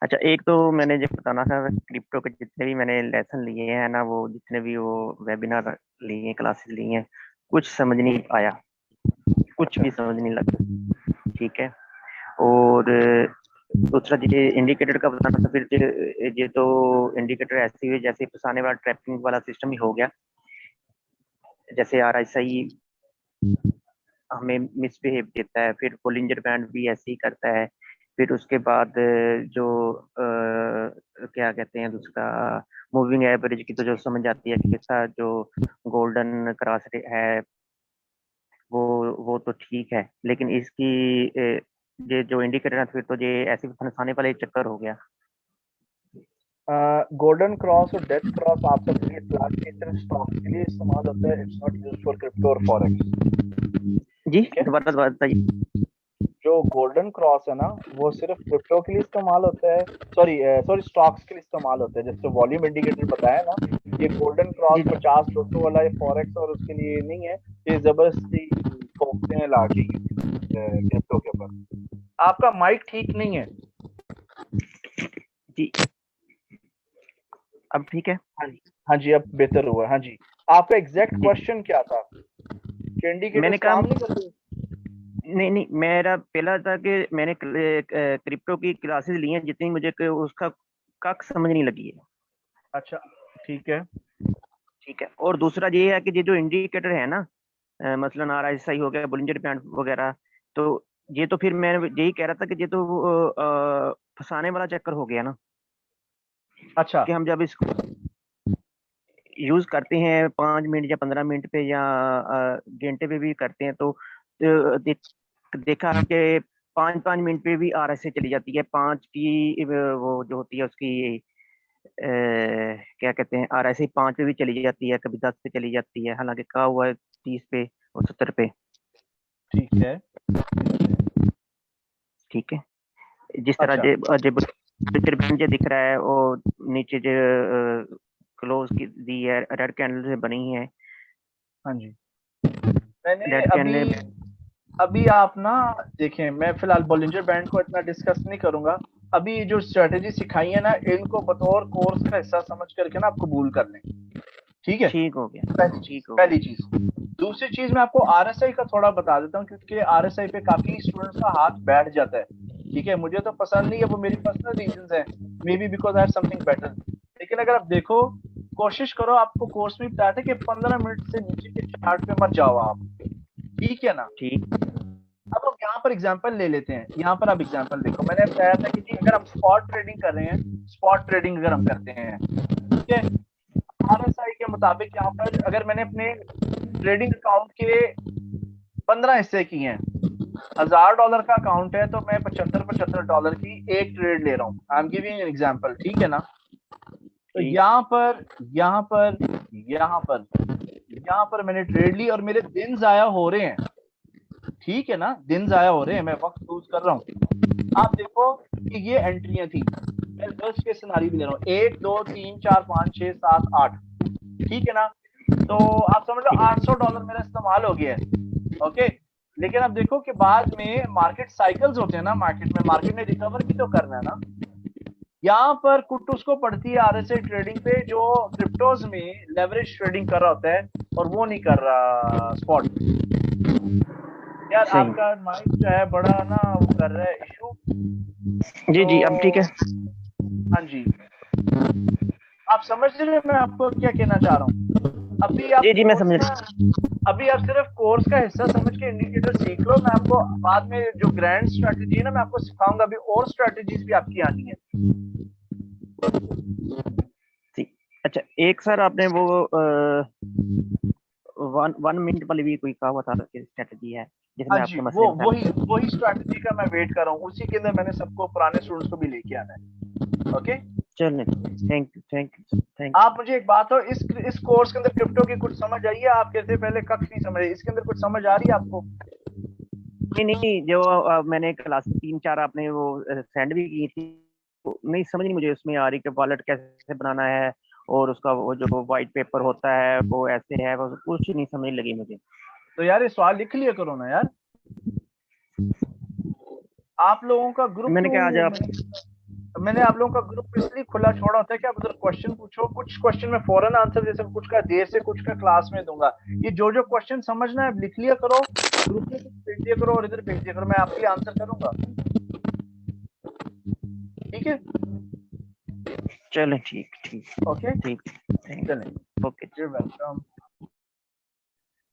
अच्छा, एक तो मैंने जो बताना था, क्रिप्टो के जितने भी मैंने लेसन लिए हैं ना, वो जितने भी वो वेबिनार लिए हैं, क्लासेस ली हैं, कुछ समझ नहीं आया, कुछ अच्छा। भी समझ नहीं लगा। ठीक है। और दूसरा ये इंडिकेटर का बताना था। फिर ये तो इंडिकेटर ऐसे हुए जैसे फंसाने वाला ट्रैपिंग वाला सिस्टम ही हो गया। जैसे RSI हमें मिसबिहेव देता है, फिर बोलिंजर बैंड भी ऐसे ही करता है। फिर उसके बाद जो क्या कहते हैं दूसरा, मूविंग एवरेज की तो जो समझ आती है कि इसका जो गोल्डन क्रॉस है वो तो ठीक है, लेकिन इसकी ये जो इंडिकेटर है फिर तो ये ऐसे फंसाने वाला एक चक्कर हो गया। गोल्डन क्रॉस और डेथ क्रॉस आप सबके लिए क्लासिफिकेशन स्टॉक के लिए इस्तेमाल होता है। It's not use for crypto और फॉरेक्स। जी ठीक है। दोबारा बताइए। जो गोल्डन क्रॉस है ना, वो सिर्फ क्रिप्टो के लिए इस्तेमाल होता है। सॉरी सॉरी, स्टॉक्स के लिए इस्तेमाल होता है। जैसे वॉल्यूम इंडिकेटर बताया ना, ये गोल्डन क्रॉस जी जी 50-200 वाला ये फॉरेक्स और उसके लिए नहीं है। ये जबरदस्ती ठोकते हैं लाके क्रिप्टो के ऊपर। आपका माइक ठीक नहीं है। जी, अब ठीक है। हाँ जी। हाँ जी, अब बेहतर हुआ। हाँ जी। आपका एग्जैक्ट जी क्वेश्चन क्या था? कि इंडिकेटर्स मैंने कहा काम नहीं करते? नहीं नहीं, मेरा पहला था कि मैंने क्रिप्टो की क्लासेस ली हैं जितनी, मुझे उसका कख समझ नहीं लगी है। अच्छा, ठीक है। ठीक है। और दूसरा ये है कि ये जो इंडिकेटर है ना, मसलन RSI हो गया, बोलिंजर बैंड वगैरह, तो ये तो फिर मैं यही कह रहा था कि ये तो फंसाने वाला चक्कर हो गया ना, अच्छा। कि हम जब इसको यूज करते हैं 5 मिनट या 15 मिनट पे या घंटे पे भी करते हैं, तो देखा कि 5-5 मिनट पे भी RSI चली जाती है। 5 की वो जो होती है उसकी क्या कहते हैं, RSI 5 पे भी चली जाती है, कभी 10 पे चली जाती है, हालांकि कहा हुआ है 30 पे और 70 पे। ठीक है। ठीक है। जिस तरह अच्छा। जो पिक्चर जो दिख रहा है, और नीचे जो क्लोज की दी है, रेड कैंडल से बनी है। हाँ जी। मैंने रेड अभी कैंडल अभी आप ना देखें, मैं फिलहाल बॉलिंजर बैंड को इतना डिस्कस नहीं करूंगा। अभी ये जो स्ट्रेटेजी सिखाई है ना, इनको बतौर कोर्स का हिस्सा समझ करके ना आप कबूल कर लें, ठीक है। ठीक हो गया, पहली चीज, ठीक हो गया। पहली चीज। दूसरी चीज मैं आपको आरएसआई का थोड़ा बता देता हूँ, क्योंकि आरएसआई पे काफी स्टूडेंट्स का हाथ बैठ जाता है, ठीक है। मुझे तो पसंद नहीं है, वो मेरी पर्सनल रीजंस है, may be because I have something better. लेकिन अगर आप देखो, कोशिश करो, आपको कोर्स में बताया था कि 15 मिनट से नीचे के चार्ट पे मत जाओ आप, ठीक है ना। ठीक। अब हम यहाँ पर एग्जांपल ले लेते हैं। यहाँ पर आप एग्जांपल देखो, मैंने बताया था कि जी अगर हम स्पॉट ट्रेडिंग कर रहे हैं, स्पॉट ट्रेडिंग अगर हम करते हैं, ठीक है, आरएसआई के मुताबिक यहाँ पर अगर मैंने अपने ट्रेडिंग अकाउंट के 15 हिस्से किए हैं, $1000 का अकाउंट है, तो मैं $75 की एक ट्रेड ले रहा हूँ। I am giving an example, ठीक है ना। तो ठीक। यहाँ पर यहाँ पर यहाँ पर यहाँ पर मैंने ट्रेड ली और मेरे दिन जाया हो रहे हैं, ठीक है ना, दिन जाया हो रहे हैं, मैं वक्त लूज कर रहा हूँ। आप देखो कि ये एंट्रियां थी, मैं वर्स्ट केस सिनारियो भी ले रहा हूँ, 1 2 3 4 5 6 7 8, ठीक है ना। तो आप समझ लो $800 मेरा इस्तेमाल हो गया है, ओके। लेकिन अब देखो कि बाद में मार्केट साइकिल्स होते हैं ना, मार्केट ने रिकवर भी तो करना है ना। यहाँ पर कुट उसको पड़ती है आरएसआई ट्रेडिंग पे, जो क्रिप्टोज में लेवरेज ट्रेडिंग कर रहा होता है और वो नहीं कर रहा स्पॉट। यार सही। आपका माइक जो है बड़ा ना वो कर रहा है इशू। जी जी, अब ठीक है। हाँ जी, आप समझ रहे हैं मैं आपको क्या कहना चाह रहा हूँ। अभी आप जी जी, मैं कोर्स समझ। का अभी आप सिर्फ कोर्स का हिस्सा समझ के इंडिकेटर सीख लो। मैं आपको बाद में जो ग्रैंड स्ट्रेटजी है ना, मैं आपको सिखाऊंगा, अभी और स्ट्रेटजीज भी आपकी आनी है। ठीक। अच्छा, एक सर आपने वो 1 मिनट वाली भी कोई कहा हुआ था कि स्ट्रेटजी है, जैसे हाँ मैं जी, आपके वो मसले बता वही स्ट्रेटजी का मैं वेट कर रहा हूँ, उसी के अंदर मैंने सबको पुराने स्टूडेंट्स को भी लेके आना है, ओके। चलने। Thank you, thank you, thank आप मुझे एक बात हो, इस कोर्स के अंदर क्रिप्टो की कुछ समझ आई है? आप कहते पहले कक्ष नहीं समझ रहे, इसके अंदर कुछ समझ आ रही है आपको? नहीं नहीं, जो मैंने क्लास 3 4 आपने वो सेंड भी की थी, वो नहीं समझ नहीं मुझे उसमें आ रही कि वॉलेट कैसे बनाना है, और उसका वो जो व्हाइट पेपर होता है वो ऐसे है, वो कुछ नहीं समझ लगी मुझे। तो यार ये सवाल लिख लिया करो ना यार। आप लोगों का ग्रुप मैंने कहा आज आप मैंने आप लोगों का ग्रुप इसलिए खुला छोड़ा होता है कि आप उधर क्वेश्चन पूछो, कुछ क्वेश्चन में फौरन आंसर दे सकूं, कुछ का देर से, कुछ का क्लास में दूंगा। ये जो जो क्वेश्चन समझना है लिख लिया करो, ग्रुप में भेज दिया करो और इधर भेज दिया करो, मैं आपके लिए आंसर करूंगा, ठीक है। चलें, ठीक ठीक ओके, ठीक, थैंक चलें, ओके। you're welcome।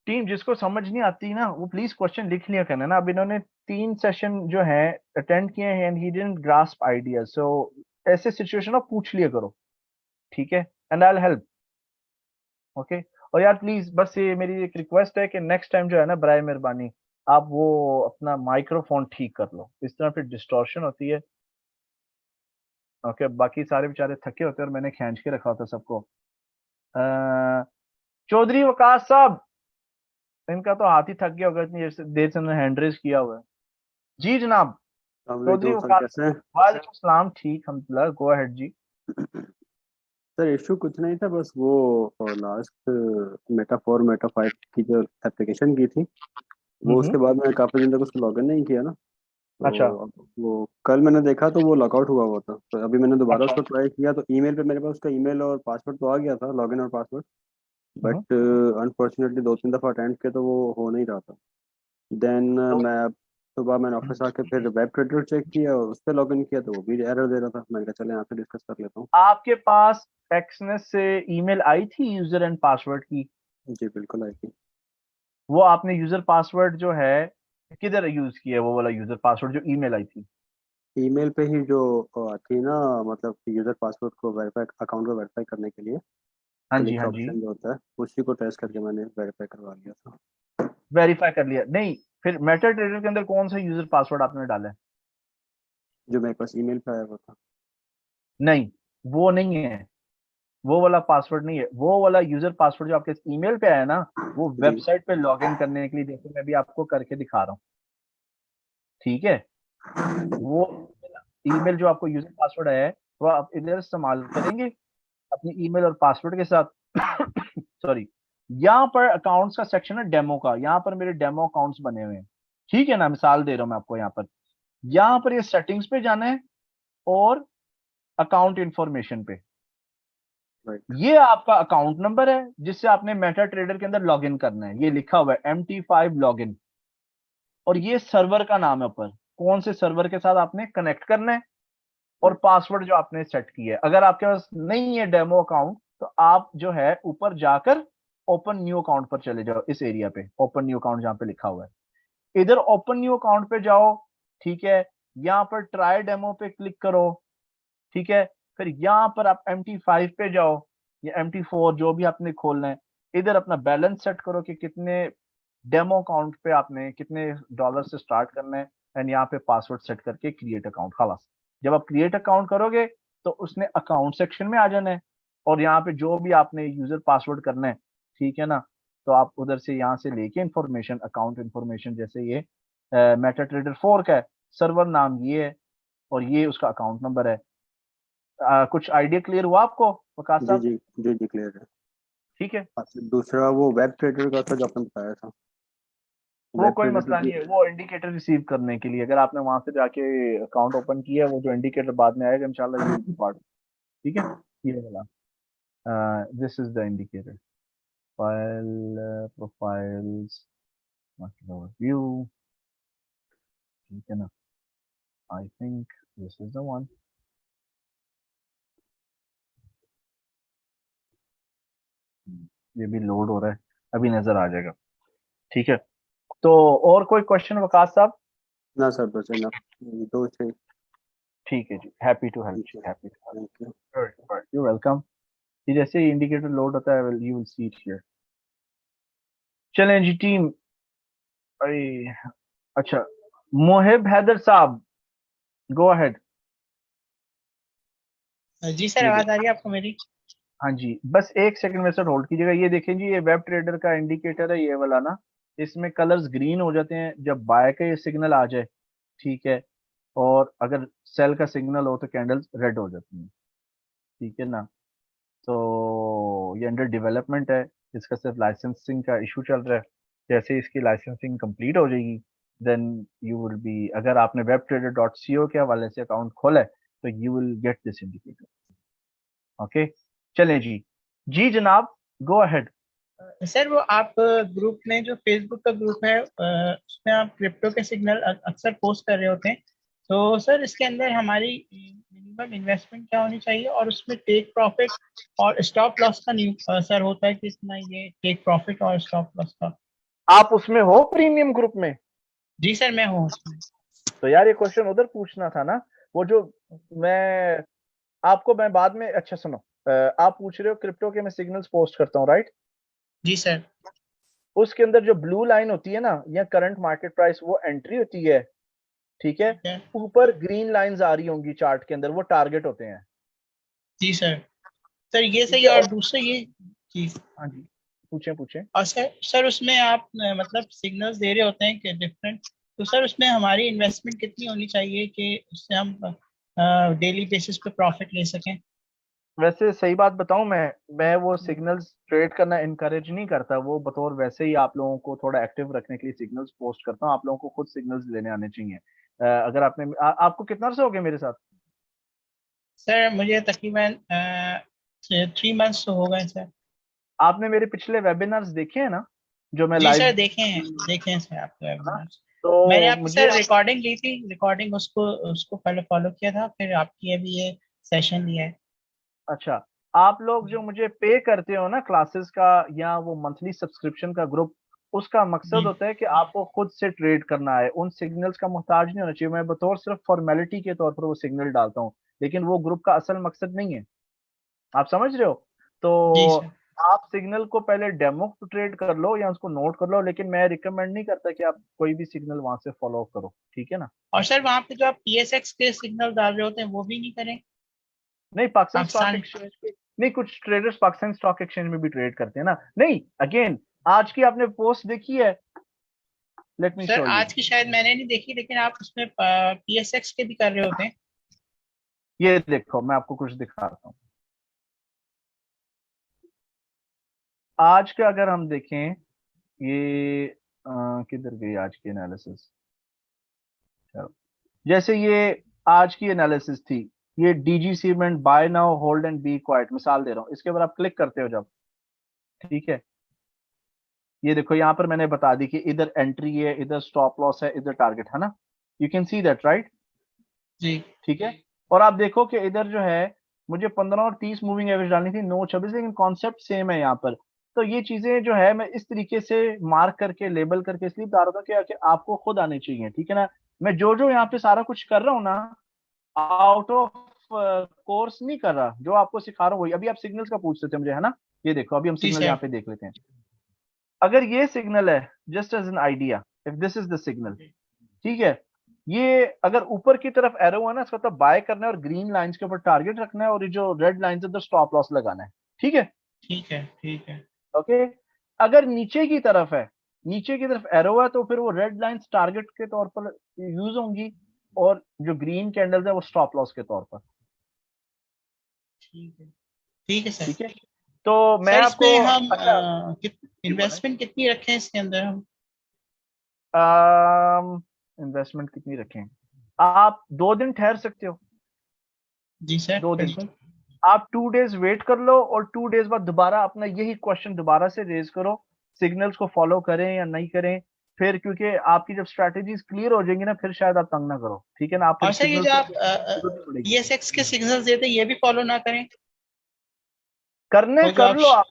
टीम जिसको समझ नहीं आती ना, वो प्लीज क्वेश्चन लिख लिया करना ना। अब इन्होंने 3 सेशन जो है अटेंड किए हैं and he didn't grasp idea, so ऐसे सिचुएशन में पूछ लिया करो, ठीक है, and I will help, okay. और यार प्लीज बस ये मेरी एक रिक्वेस्ट है कि नेक्स्ट टाइम जो है ना, बराए मेहरबानी आप वो अपना माइक्रोफोन ठीक कर लो, इस तरह फिर डिस्टॉर्शन होती है, ओके। बाकी सारे बेचारे थके होते हैं और मैंने खींच के रखा होता सबको। चौधरी वकास साहब, इनका तो हाथ ही थक गया होगा, इतनी देर से उन्होंने हैंड रेज किया हुआ है। जी जनाब, चौधरी सर वकास। कैसे हैं? वालेकुम सलाम, ठीक अल्हम्दुलिल्लाह, गो अहेड जी। सर इशू कुछ नहीं था, बस वो लास्ट मेटा 4 मेटा 5 की जो एप्लीकेशन की थी, वो उसके बाद मैंने काफ़ी दिन तक उसको लॉगिन नहीं किया ना, अच्छा तो अब वो कल मैंने देखा तो वो लॉकआउट हुआ हुआ था, तो अभी मैंने दोबारा अच्छा। उसको ट्राई किया तो ईमेल पे मेरे पास उसका ईमेल और पासवर्ड तो आ गया था, लॉगिन और पासवर्ड, हम्म, बट अनफॉर्चुनेटली 2 3 दफ़ा अटेम्प्ट किया तो वो हो नहीं रहा था। देन तो मैं सुबह मैंने ऑफिस आके फिर वेब ट्रेडर चेक किया और उस पर लॉगिन किया तो वो भी एरर दे रहा था। मैंने कहा चले यहाँ पे डिस्कस कर लेता हूँ। आपके पास एक्सनेस से ईमेल आई थी यूजर एंड पासवर्ड की? जी बिल्कुल आई थी। वो आपने यूजर पासवर्ड जो है किधर यूज किया, वो वाला यूजर पासवर्ड जो ईमेल आई थी? ईमेल पे ही जो आती है ना, मतलब यूजर पासवर्ड को वेरीफाई, अकाउंट को वेरीफाई करने के लिए हाँ जी क्लिक हाँ का जी, ऑप्शन जो होता है, उसी को टेस्ट करके मैंने वेरीफाई करवा लिया था। वेरीफाई कर लिया नहीं? फिर मेटा ट्रेडर के अंदर कौन सा यूजर पासवर्ड आपने डाला है? जो मेरे पास ईमेल पे आया हुआ था। नहीं, वो नहीं है, वो वाला पासवर्ड नहीं है, वो वाला यूजर पासवर्ड जो आपके ईमेल पे आया ना, वो जी वेबसाइट पे लॉगिन करने के लिए, देखो मैं भी आपको करके दिखा रहा हूँ, ठीक है। वो ईमेल जो आपको यूजर पासवर्ड आया है, वो आप इधर इस्तेमाल करेंगे अपनी ईमेल और पासवर्ड के साथ। सॉरी, यहाँ पर अकाउंट्स का सेक्शन है डेमो का, यहाँ पर मेरे डेमो अकाउंट्स बने हुए हैं, ठीक है ना, मिसाल दे रहा हूं मैं आपको। यहाँ पर ये सेटिंग्स पे जाना है और अकाउंट इंफॉर्मेशन पे। राइट। ये आपका अकाउंट नंबर है जिससे आपने मेटा ट्रेडर के अंदर लॉग इन करना है। ये लिखा हुआ है MT5 लॉगिन, और ये सर्वर का नाम है ऊपर, कौन से सर्वर के साथ आपने कनेक्ट करना है, और पासवर्ड जो आपने सेट किया है। अगर आपके पास नहीं है डेमो अकाउंट तो आप जो है ऊपर जाकर ओपन न्यू अकाउंट पर चले जाओ, इस एरिया पे ओपन न्यू अकाउंट जहां पे लिखा हुआ है, इधर ओपन न्यू अकाउंट पे जाओ। ठीक है, यहाँ पर ट्राई डेमो पे क्लिक करो। ठीक है, फिर यहाँ पर आप MT5 पे जाओ या MT4 जो भी आपने खोलना है, इधर अपना बैलेंस सेट करो कि कितने डेमो अकाउंट पे आपने कितने डॉलर से स्टार्ट करना है, एंड यहाँ पे पासवर्ड सेट करके क्रिएट अकाउंट। खलास, जब आप क्रिएट अकाउंट करोगे तो उसने अकाउंट सेक्शन में आ जाना है, और यहाँ पे जो भी आपने यूजर पासवर्ड करना है, ठीक है ना, तो आप उधर से यहाँ से लेके इंफॉर्मेशन, अकाउंट इंफॉर्मेशन, जैसे ये मेटा ट्रेडर 4 का है, सर्वर नाम ये है, और ये उसका अकाउंट नंबर है। कुछ आइडिया क्लियर हुआ आपको वकास जी साहब? जी जी जी क्लियर है। ठीक है, अच्छा, दूसरा वो वेब ट्रेडर का था जो आपने बताया था। वो वेब कोई ट्रेडर मसला की नहीं है। वो इंडिकेटर रिसीव करने के लिए अगर आपने वहां से जाके अकाउंट ओपन किया है, वो जो इंडिकेटर बाद में आएगा इंशाल्लाह ये पार्ट। ठीक है, ये वाला, this is the indicator file profiles view. ठीक है ना, I think this is the one. ये भी लोड हो रहा है, अभी नजर आ जाएगा। ठीक है, तो और कोई क्वेश्चन वकास साहब? ना सर, बस इनफ, दो थे। ठीक है जी, हैप्पी टू हेल्प ठीक जी, है, happy to thank you. Help, you welcome. ये जैसे ही इंडिकेटर लोड होता है, you will see it here. चलें जी टीम। अरे अच्छा, मुहिब हैदर साहब, गो अहेड। जी सर, ये आवाज देख, आ रही है आपको मेरी? हाँ जी, बस एक सेकंड में सर होल्ड कीजिएगा। ये देखें जी, ये वेब ट्रेडर का इंडिकेटर है, ये वाला ना। इसमें कलर्स ग्रीन हो जाते हैं जब बाय का ये सिग्नल आ जाए। ठीक है, और अगर सेल का सिग्नल हो तो कैंडल्स रेड हो जाती हैं। ठीक है ना, तो ये अंडर डेवलपमेंट है, इसका सिर्फ लाइसेंसिंग का इशू चल रहा है। जैसे इसकी लाइसेंसिंग कंप्लीट हो जाएगी, देन यू विल बी, अगर आपने webtrader.co के हवाले से अकाउंट खोला है तो you will get this indicator. Okay, चलें जी। जी जनाब, गो अहेड। सर वो आप ग्रुप में, जो फेसबुक का ग्रुप है, उसमें आप क्रिप्टो के सिग्नल अक्सर पोस्ट कर रहे होते हैं। तो सर इसके अंदर हमारी मिनिमम इन्वेस्टमेंट क्या होनी चाहिए, और उसमें टेक प्रॉफिट और स्टॉप लॉस का न्यू सर होता है कि इतना, ये टेक प्रॉफिट और स्टॉप लॉस का? आप उसमें हो प्रीमियम ग्रुप में? जी सर, मैं हूँ उसमें। तो यार ये क्वेश्चन उधर पूछना था ना, वो जो मैं आपको, मैं बाद में, अच्छा सुनो, आप पूछ रहे हो क्रिप्टो के मैं सिग्नल्स पोस्ट करता हूँ, राइट? जी सर। उसके अंदर जो ब्लू लाइन होती है ना, या करंट मार्केट प्राइस, वो एंट्री होती है। ठीक है, ठीक है। ऊपर ग्रीन लाइंस आ रही होंगी चार्ट के अंदर, वो टारगेट होते हैं। जी सर। सर ये ठीक सही है, है, और और दूसरा ये चीज। हाँ जी, पूछें पूछें। और सर उसमें आप मतलब सिग्नल्स दे रहे होते हैं कि डिफरेंट, तो सर उसमें हमारी इन्वेस्टमेंट कितनी होनी चाहिए कि उससे हम डेली बेसिस पे प्रॉफिट ले सकें? वैसे सही बात बताऊं, मैं वो सिग्नल्स ट्रेड करना इनकरेज नहीं करता। वो बतौर वैसे ही आप लोगों को थोड़ा एक्टिव रखने के लिए सिग्नल्स पोस्ट करता हूँ। आप लोगों को खुद सिग्नल्स लेने आने चाहिए। अगर आपने आपको कितना अर्से हो गया मेरे साथ? सर मुझे तकरीबन 3 मंथ्स तो हो गए सर। आपने मेरे पिछले वेबिनार्स देखे हैं ना, जो मैं जी लाइव, सर, देखे हैं सर आपके है ना? वेबिनार्स। मैंने तो आपकी मुझे, सर रिकॉर्डिंग ली थी, रिकॉर्डिंग उसको उसको पहले फॉलो किया था, फिर आपकी अभी ये सेशन लिया है। अच्छा, आप लोग जो मुझे पे करते हो ना क्लासेस का, या वो मंथली सब्सक्रिप्शन का ग्रुप, उसका मकसद जी होता है कि आपको खुद से ट्रेड करना है। उन सिग्नल्स का मोहताज नहीं होना चाहिए। मैं बतौर सिर्फ फॉर्मेलिटी के तौर पर वो सिग्नल डालता हूँ, लेकिन वो ग्रुप का असल मकसद नहीं है। आप समझ रहे हो? जी तो सर। आप सिग्नल को पहले डेमो ट्रेड कर लो या उसको नोट कर लो, लेकिन मैं रिकमेंड नहीं करता कि आप कोई भी सिग्नल वहां से फॉलो करो। ठीक है ना? और सर वहाँ पे जो आप PSX के सिग्नल डाल रहे होते हैं वो भी नहीं करें? नहीं, पाकिस्तान स्टॉक पाकिस्तान। एक्सचेंज पे नहीं, कुछ ट्रेडर्स पाकिस्तान स्टॉक एक्सचेंज में भी ट्रेड करते हैं ना। नहीं, अगेन, आज की आपने पोस्ट देखी है? Let me sir show you. आज की शायद मैंने नहीं देखी, लेकिन आप उसमें PSX के भी कर रहे होते हैं। ये देखो, मैं आपको कुछ दिखाता हूँ। आज का अगर हम देखें, ये किधर गई आज की एनालिसिस? जैसे ये आज की एनालिसिस थी, ये DG cement buy now hold and be quiet, मिसाल दे रहा हूँ, इसके ऊपर आप क्लिक करते हो जब, ठीक है, ये देखो यहाँ पर मैंने बता दी कि इधर एंट्री है, इधर स्टॉप लॉस है, इधर टारगेट है ना, you can see that right, जी ठीक है। और आप देखो कि इधर जो है मुझे 15 और 30 मूविंग एवरेज डालनी थी, 9 26, लेकिन कॉन्सेप्ट सेम है यहाँ पर। तो ये चीजें जो है मैं इस तरीके से मार्क करके लेबल करके इसलिए बता रहा था कि आपको खुद आनी चाहिए, ठीक है ना। मैं जो जो यहाँ पे सारा कुछ कर रहा हूँ ना, आउट ऑफ कोर्स नहीं कर रहा, जो आपको सिखा रहा हूँ वही। अभी आप सिग्नल्स का पूछते थे मुझे, है ना, ये देखो अभी हम जी सिग्नल सर। यहाँ पे देख लेते हैं। अगर ये सिग्नल है, just as an idea, if this is the signal, ठीक है, ये अगर ऊपर की तरफ एरो है ना, इसका मतलब बाय करना है और ग्रीन लाइंस के ऊपर टारगेट रखना है, और ये जो रेड लाइंस है उधर स्टॉप लॉस लगाना है, ठीक है, ठीक है ठीक है। ओके। अगर नीचे की तरफ है, नीचे की तरफ एरो है, तो फिर वो रेड लाइंस टारगेट के तौर पर यूज होंगी, और जो ग्रीन कैंडल्स है वो स्टॉप लॉस के तौर पर, ठीक है सर। ठीक है। तो मैं सर आपको इसमें हम अच्छा इन्वेस्टमेंट कितनी रखें इसके अंदर हम? इन्वेस्टमेंट कितनी रखें? आप 2 दिन ठहर सकते हो, जी सर 2 दिन। बिल्कुल। आप 2 डेज वेट कर लो, और 2 डेज बाद दोबारा अपना यही क्वेश्चन दोबारा से रेज करो, सिग्नल्स को फॉलो करें या नहीं करें। फिर क्योंकि आपकी जब स्ट्रैटेजीज क्लियर हो जाएंगी ना, फिर शायद आप तंग ना करो, ठीक है ना, आप फिर और सर ये सिग्नल्स जो को आप जरूरत नहीं पड़ेगी। ESX के सिग्नल्स देते हैं ये भी फॉलो ना करें? करने वो जो कर आप लो आप,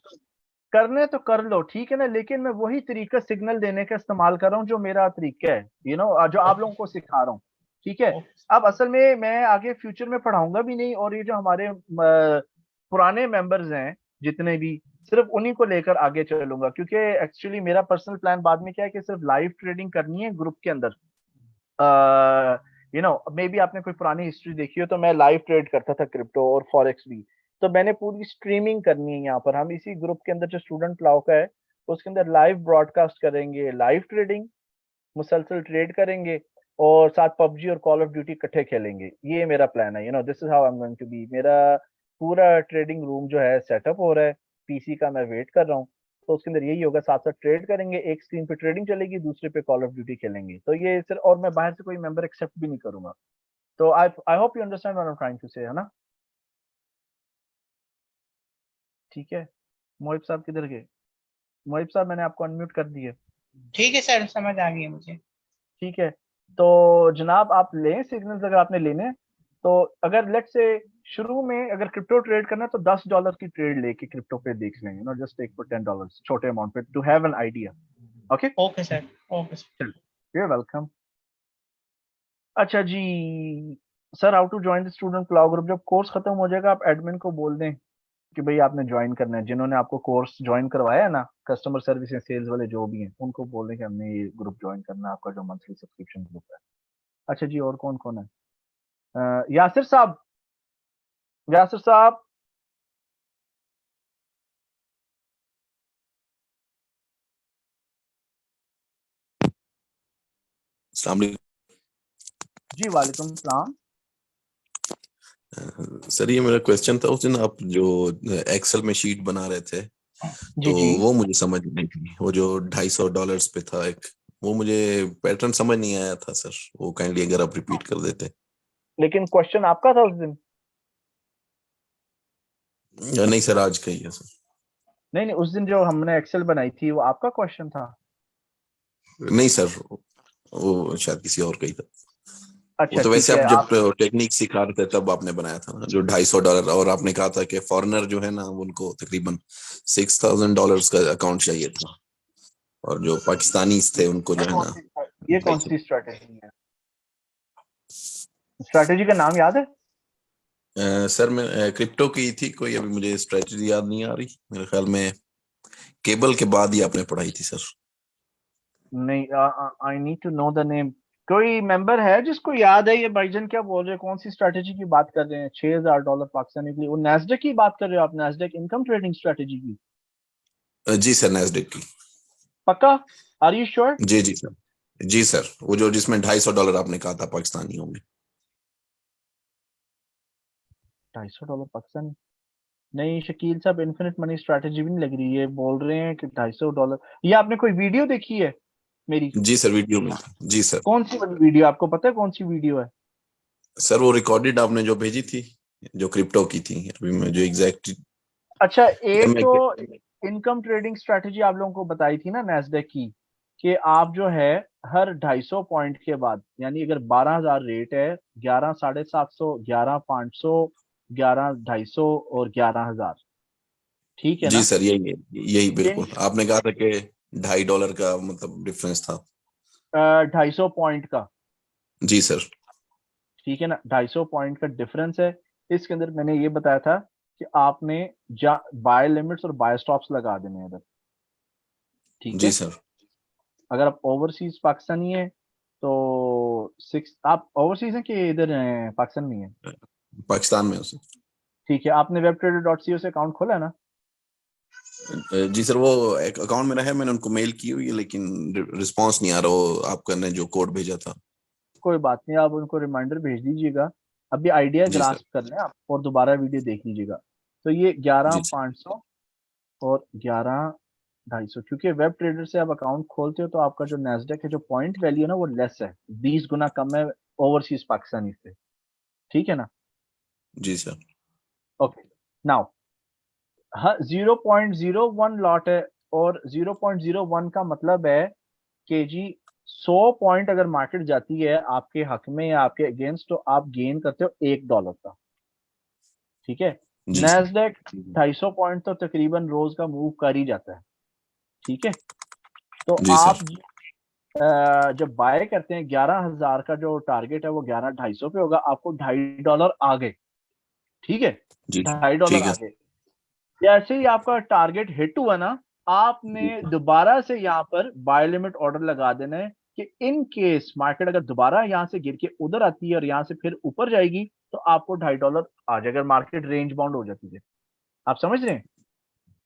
करने तो कर लो, ठीक है ना, लेकिन मैं वही तरीका सिग्नल देने का इस्तेमाल कर रहा हूँ जो मेरा तरीका है, जो आप लोगों को सिखा रहा हूँ, ठीक है। अब असल में मैं आगे फ्यूचर में पढ़ाऊंगा भी नहीं, और ये जो हमारे पुराने मेंबर्स हैं जितने भी, सिर्फ उन्हीं को लेकर आगे चलूंगा, क्योंकि एक्चुअली मेरा पर्सनल प्लान बाद में क्या है कि सिर्फ लाइव ट्रेडिंग करनी है ग्रुप के अंदर। मे बी आपने कोई पुरानी हिस्ट्री देखी हो, तो मैं लाइव ट्रेड करता था क्रिप्टो और फॉरेक्स भी, तो मैंने पूरी स्ट्रीमिंग करनी है यहाँ पर। हम इसी ग्रुप के अंदर जो स्टूडेंट प्लाव का है, उसके अंदर लाइव ब्रॉडकास्ट करेंगे, लाइव ट्रेडिंग, मुसलसल ट्रेड करेंगे, और साथ पबजी और कॉल ऑफ ड्यूटी इकट्ठे खेलेंगे। ये मेरा प्लान है, this is how I am going to be. मेरा पूरा ट्रेडिंग रूम जो है सेटअप हो रहा है, पीसी का मैं वेट कर रहा हूँ, तो उसके अंदर यही होगा, साथ साथ ट्रेड करेंगे, एक स्क्रीन पे ट्रेडिंग चलेगी, दूसरे पे कॉल ऑफ ड्यूटी खेलेंगे। तो ये सिर्फ, और मैं बाहर से कोई मेंबर एक्सेप्ट भी नहीं करूंगा। तो I hope you understand what I am trying to say, है ना, ठीक है। मोहिब साहब किधर गए? मोहिब साहब मैंने आपको अनम्यूट कर दिए, ठीक है सर समझ आ गई मुझे। ठीक है। तो जनाब आप लें सिग्नल्स, अगर आपने लेने हैं, तो अगर लेट्स से शुरू में अगर क्रिप्टो ट्रेड करना है, तो $10 की ट्रेड लेके क्रिप्टो पे देख लेंगे, जस्ट टेक फॉर $10, छोटे अमाउंट पे, to have an idea. Okay, okay sir. Okay sir. चलिए, यू वेलकम। अच्छा जी sir, how to join the student cloud group? जब कोर्स खत्म हो जाएगा, आप एडमिन को बोल दें कि भाई आपने ज्वाइन करना है, जिन्होंने आपको कोर्स ज्वाइन करवाया है ना, कस्टमर सर्विस या सेल्स वाले जो भी हैं, उनको बोल दें कि हमने ये ग्रुप ज्वाइन करना है, आपका जो मंथली सब्सक्रिप्शन ग्रुप है। अच्छा जी, और कौन कौन है? यासिर साहब, यासिर साहब, अस्सलाम वालेकुम। जी वालेकुम सलाम। सर ये मेरा क्वेश्चन था, उस दिन आप जो एक्सेल में शीट बना रहे थे, जी तो जी, वो मुझे समझ नहीं थी, वो जो $250 पे था एक, वो मुझे पैटर्न समझ नहीं आया था सर, वो काइंडली अगर आप रिपीट कर देते। लेकिन क्वेश्चन आपका था उस दिन? नहीं सर, आज का ही है सर। नहीं नहीं, उस दिन जो हमने एक्सेल बनाई थी वो आपका क्वेश्चन था? नहीं सर, वो शायद किसी और का ही था। वो अच्छा तो ठीक वैसे है, आप जब आप टेक्निक सिखा रहे थे तब आपने बनाया था ना, जो $250, और आपने कहा था कि फॉरेनर जो है ना उनको तकरीबन $6,000 का अकाउंट चाहिए था, और जो पाकिस्तानी थे उनको जो है ना ये कौन सी स्ट्रेटेजी है? स्ट्रेटेजी का नाम याद है? सर मैं क्रिप्टो की थी कोई, अभी मुझे स्ट्रेटजी याद नहीं आ रही, मेरे ख्याल में केबल के बाद ही आपने पढ़ाई थी सर। नहीं, I need to know the name. कोई मेंबर है जिसको याद है ये भाईजान क्या बोल रहे हैं, कौन सी स्ट्रेटेजी की बात कर रहे हैं? $6,000 पाकिस्तानी के लिए? वो नेस्डेक की बात कर रहे हो आप, नेस्डेक इनकम ट्रेडिंग स्ट्रेटेजी की? जी सर, नैस्डैक की। पक्का? Are you sure? जी जी सर, जी सर, वो जो जिसमें $250 आपने कहा था पाकिस्तानी होंगे। $250 पाकिस्तानी? नहीं शकील साहब, इन्फिनिट मनी स्ट्रेटेजी भी नहीं लग रही है, बोल रहे हैं कि $250। ये आपने कोई वीडियो देखी है? मेरी? जी सर, वीडियो में थी। जी सर। कौन सी वाली वीडियो, आपको पता है कौन सी वीडियो है? सर वो रिकॉर्डेड आपने जो भेजी थी, जो क्रिप्टो की थी, अभी मैं जो एग्जैक्ट अच्छा, एक मैं तो इनकम ट्रेडिंग स्ट्रेटजी आप लोगों को बताई थी ना नैस्डैक की, कि आप जो है हर 250 पॉइंट के बाद, यानी अगर 12,000 रेट है, 11 750, 11 500, 11 250 और 11,000, ठीक है जी ना? सर, यही इन बिल्कुल आपने कहा था कि $2.5 का मतलब डिफरेंस था। 250 पॉइंट का, जी सर। ठीक है ना, 250 पॉइंट का डिफरेंस है। इसके अंदर मैंने ये बताया था कि आपने बाय लिमिट्स और बाय स्टॉप्स लगा देने हैं इधर, ठीक जी है? सर। अगर आप ओवरसीज पाकिस्तानी है तो 6, आप ओवरसीज हैं कि इधर हैं, पाकिस्तान में है? पाकिस्तान में उसे। ठीक है, आपने webtrader.co से अकाउंट खोला है ना? जी सर, वो एक अकाउंट मेरा है, मैंने उनको मेल की हुई है, लेकिन रिस्पांस नहीं आ रहा, वो आपका ने जो कोड भेजा था। कोई बात नहीं, आप उनको रिमाइंडर भेज दीजिएगा। अभी आइडिया जी सर। ग्रास्प कर लें आप और दोबारा वीडियो देख लीजिएगा। तो ये ग्यारह जी सर। पाँच सौ और 11,250, क्योंकि वेब ट्रेडर से आप अकाउंट खोलते हो तो आपका जो नेस्डेक है, जो पॉइंट वैल्यू है ना, वो लेस है, 20 गुना कम है ओवरसीज पाकिस्तानी से, ठीक है ना? जी सर। ओके, नाउ 0.01 लॉट है, और 0.01 का मतलब है कि जी 100 पॉइंट अगर मार्केट जाती है आपके हक में या आपके अगेंस्ट, तो आप गेन करते हो $1 का, ठीक है? जी सर। नैस्डैक 250 पॉइंट तो तकरीबन रोज का मूव कर ही जाता है, ठीक है? तो जी आप सर। जब बाय करते हैं 11,000 का जो टारगेट है वो 11,250 पे होगा, आपको $2.5 आ गए, ठीक है? जी $2.5 ठीक आ है। गए। जैसे ही आपका टारगेट हिट हुआ ना, आपने दोबारा से यहाँ पर बाय लिमिट ऑर्डर लगा देना है कि इन केस मार्केट अगर दोबारा यहाँ से गिर के उधर आती है और यहाँ से फिर ऊपर जाएगी तो आपको $2.5 आ जाएगा, अगर मार्केट रेंज बाउंड हो जाती है। आप समझ रहे हैं?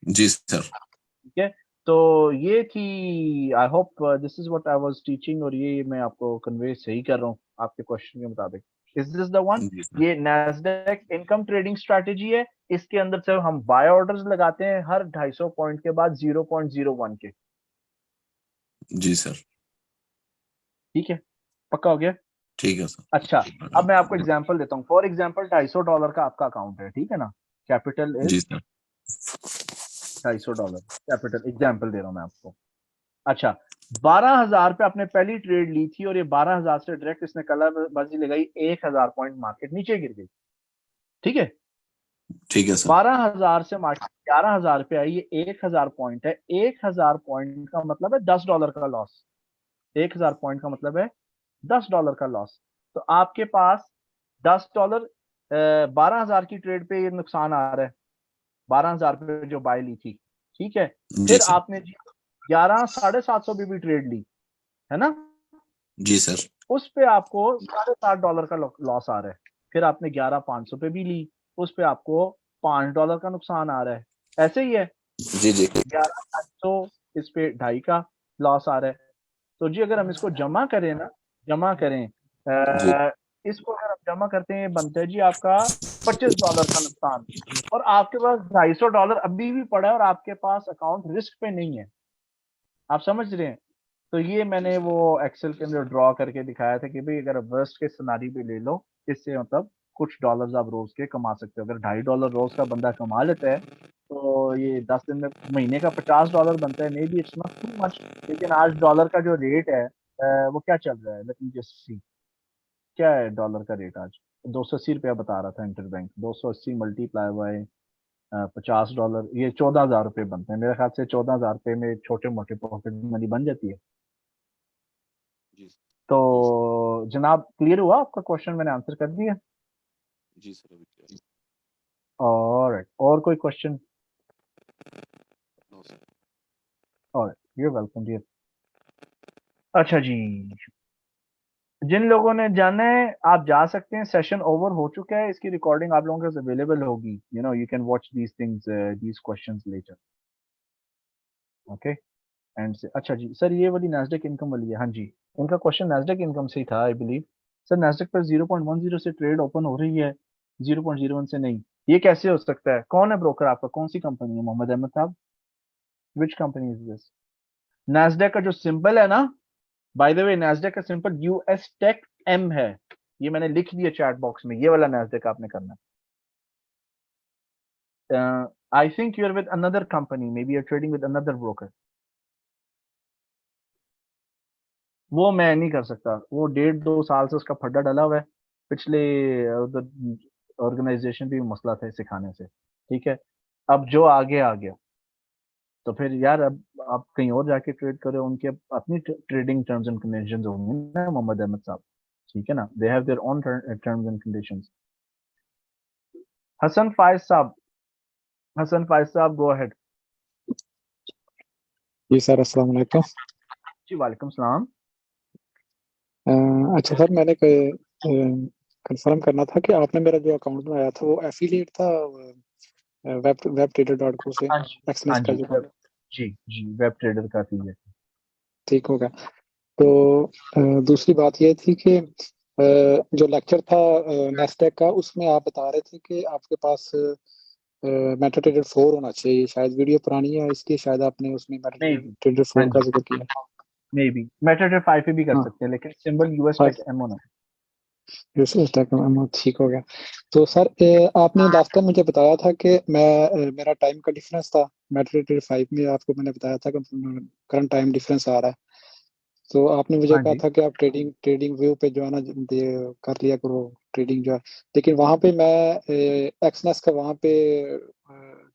जी सर। ठीक है, तो ये थी, I hope this is what I was teaching, और ये मैं आपको कन्वे सही कर रहा हूँ आपके क्वेश्चन के मुताबिक। Is this the one? जी सर। ये नैस्डैक इनकम ट्रेडिंग स्ट्रेटेजी है, इसके अंदर से हम बाय ऑर्डर्स लगाते हैं हर 250 पॉइंट के बाद 0.01 के, जी सर। ठीक है? पक्का हो गया? ठीक है सर। अच्छा, अब मैं आपको एग्जांपल देता हूँ। फॉर एग्जांपल $250 का आपका अकाउंट है, ठीक है ना? कैपिटल जी इज सर। $250, कैपिटल एग्जांपल दे रहा हूँ मैं आपको। अच्छा, 12,000 पे आपने पहली ट्रेड ली थी और ये 12,000 से डायरेक्ट इसने कलाबाजी लगाई, 1,000 पॉइंट मार्केट नीचे गिर गई, ठीक है? ठीक है सर। 12,000 से मार्केट 11,000 पे आई, ये 1,000 पॉइंट है। 1,000 पॉइंट का मतलब है $10 का लॉस। 1,000 पॉइंट का मतलब है $10 का लॉस। तो आपके पास $10, 12,000 की ट्रेड पे ये नुकसान आ रहा है, 12,000 पे जो बाय ली थी, ठीक है? जी फिर सर। आपने जी 11 750 पे भी ट्रेड ली है ना, जी सर। उस पे आपको $7.5 का लॉस आ रहा है। फिर आपने 11 500 पे भी ली, उस पे आपको $5 का नुकसान आ रहा है। ऐसे ही है, जी जी 11 इस पे 2.5 का लॉस आ रहा है। तो जी अगर हम इसको जमा करें ना, जमा करें, जी इसको अगर हम जमा करते हैं, बनता है जी आपका $25 का नुकसान, और आपके पास $250 अभी भी पड़ा है और आपके पास अकाउंट रिस्क पे नहीं है। आप समझ रहे हैं? तो ये मैंने वो एक्सेल के अंदर ड्रॉ करके दिखाया था कि भाई अगर वर्स्ट के सिनारी पे ले लो, इससे मतलब कुछ डॉलर्स आप रोज के कमा सकते हो। अगर $2.5 रोज का बंदा कमा लेता है तो ये 10 दिन में महीने का $50 बनता है। May be it's not too much, लेकिन आज डॉलर का जो रेट है वो क्या चल रहा है, लेट मी जस्ट सी, क्या है डॉलर का रेट आज? $280 बता रहा था इंटरबैंक। 280 मल्टीप्लाई बाय $50, ये $14,000 बनते हैं। मेरे ख्याल से $14,000 में छोटे मोटे पॉकेट मनी बन जाती है। जी तो जनाब, क्लियर हुआ आपका क्वेश्चन? मैंने आंसर कर दिया। जी सर। अभी क्या? ऑलराइट, और कोई question? No sir. Alright, you welcome dear. अच्छा जी, जिन लोगों ने जाना है आप जा सकते हैं, सेशन ओवर हो चुका है, इसकी रिकॉर्डिंग आप लोगों के पास अवेलेबल होगी। You can watch these things, these questions letter, okay? And से अच्छा जी सर, ये वाली नैस्डैक इनकम वाली है, हाँ जी, इनका क्वेश्चन नैस्डैक इनकम से ही था आई बिलीव। सर नैस्डैक पर 0.10 से ट्रेड ओपन हो रही है, 0.01 से नहीं, ये कैसे हो सकता है? कौन है ब्रोकर आपका? कौन सी कंपनी है मोहम्मद अहमद साहब? Which company is this? Nasdaq का जो सिंबल है ना, बाय द वे नैस्डैक का सिंपल यूएस टेक एम है, ये मैंने लिख दिया चैट बॉक्स में, ये वाला नैस्डैक आपने करना है। I think you are with another company, maybe you are trading with another broker. वो मैं नहीं कर सकता, वो 1.5-2 साल से उसका फड्डा डला हुआ है, पिछले उधर ऑर्गेनाइजेशन भी मसला था सिखाने से, ठीक है। अब जो आगे आ गया तो फिर यार अब आप कहीं और जाके ट्रेड करो, उनके अपनी ट्रेडिंग टर्म्स एंड कंडीशंस होंगी ना मोहम्मद अहमद साहब, ठीक है ना, they have their own terms and conditions. Hassan Faiz साहब, हसन फायज साहब गो अहेड। जी सर, अस्सलाम वालेकुम। जी वालेकुम सलाम। अच्छा सर, मैंने कंफर्म करना था कि आपने मेरा जो अकाउंट बनाया था वो एफिलिएट था वेब ट्रेडर डॉट को से, हाँ जी, एक्सनेस हाँ का जी, जो अकाउंट। जी जी, वेब ट्रेडर का थी ये। ठीक हो गया। तो दूसरी बात ये थी कि जो लेक्चर था नेस्डेक का, उसमें आप बता रहे थे कि आपके पास मेटा ट्रेडर 4 होना चाहिए। शायद वीडियो पुरानी है, इसलिए शायद आपने उसमें मेटा नहीं भी, ट्रेडर हाँ 4 का जी, जिक्र किया। नहीं भी मेटाट्रेडर 5 पे भी कर हाँ, सकते हैं, लेकिन सिंबल यूएस टेक एम होना। ठीक हो गया। तो सर आपने लास्ट टाइम मुझे बताया था कि मेरा टाइम का डिफरेंस था मेटा 5 में, आपको मैंने बताया था कि करंट टाइम डिफरेंस आ रहा है। तो आपने मुझे हाँ कहा जी, था कि आप ट्रेडिंग व्यू पे जो है ना कर लिया करो ट्रेडिंग जो है। लेकिन वहां पे मैं एक्सनेस का वहां पे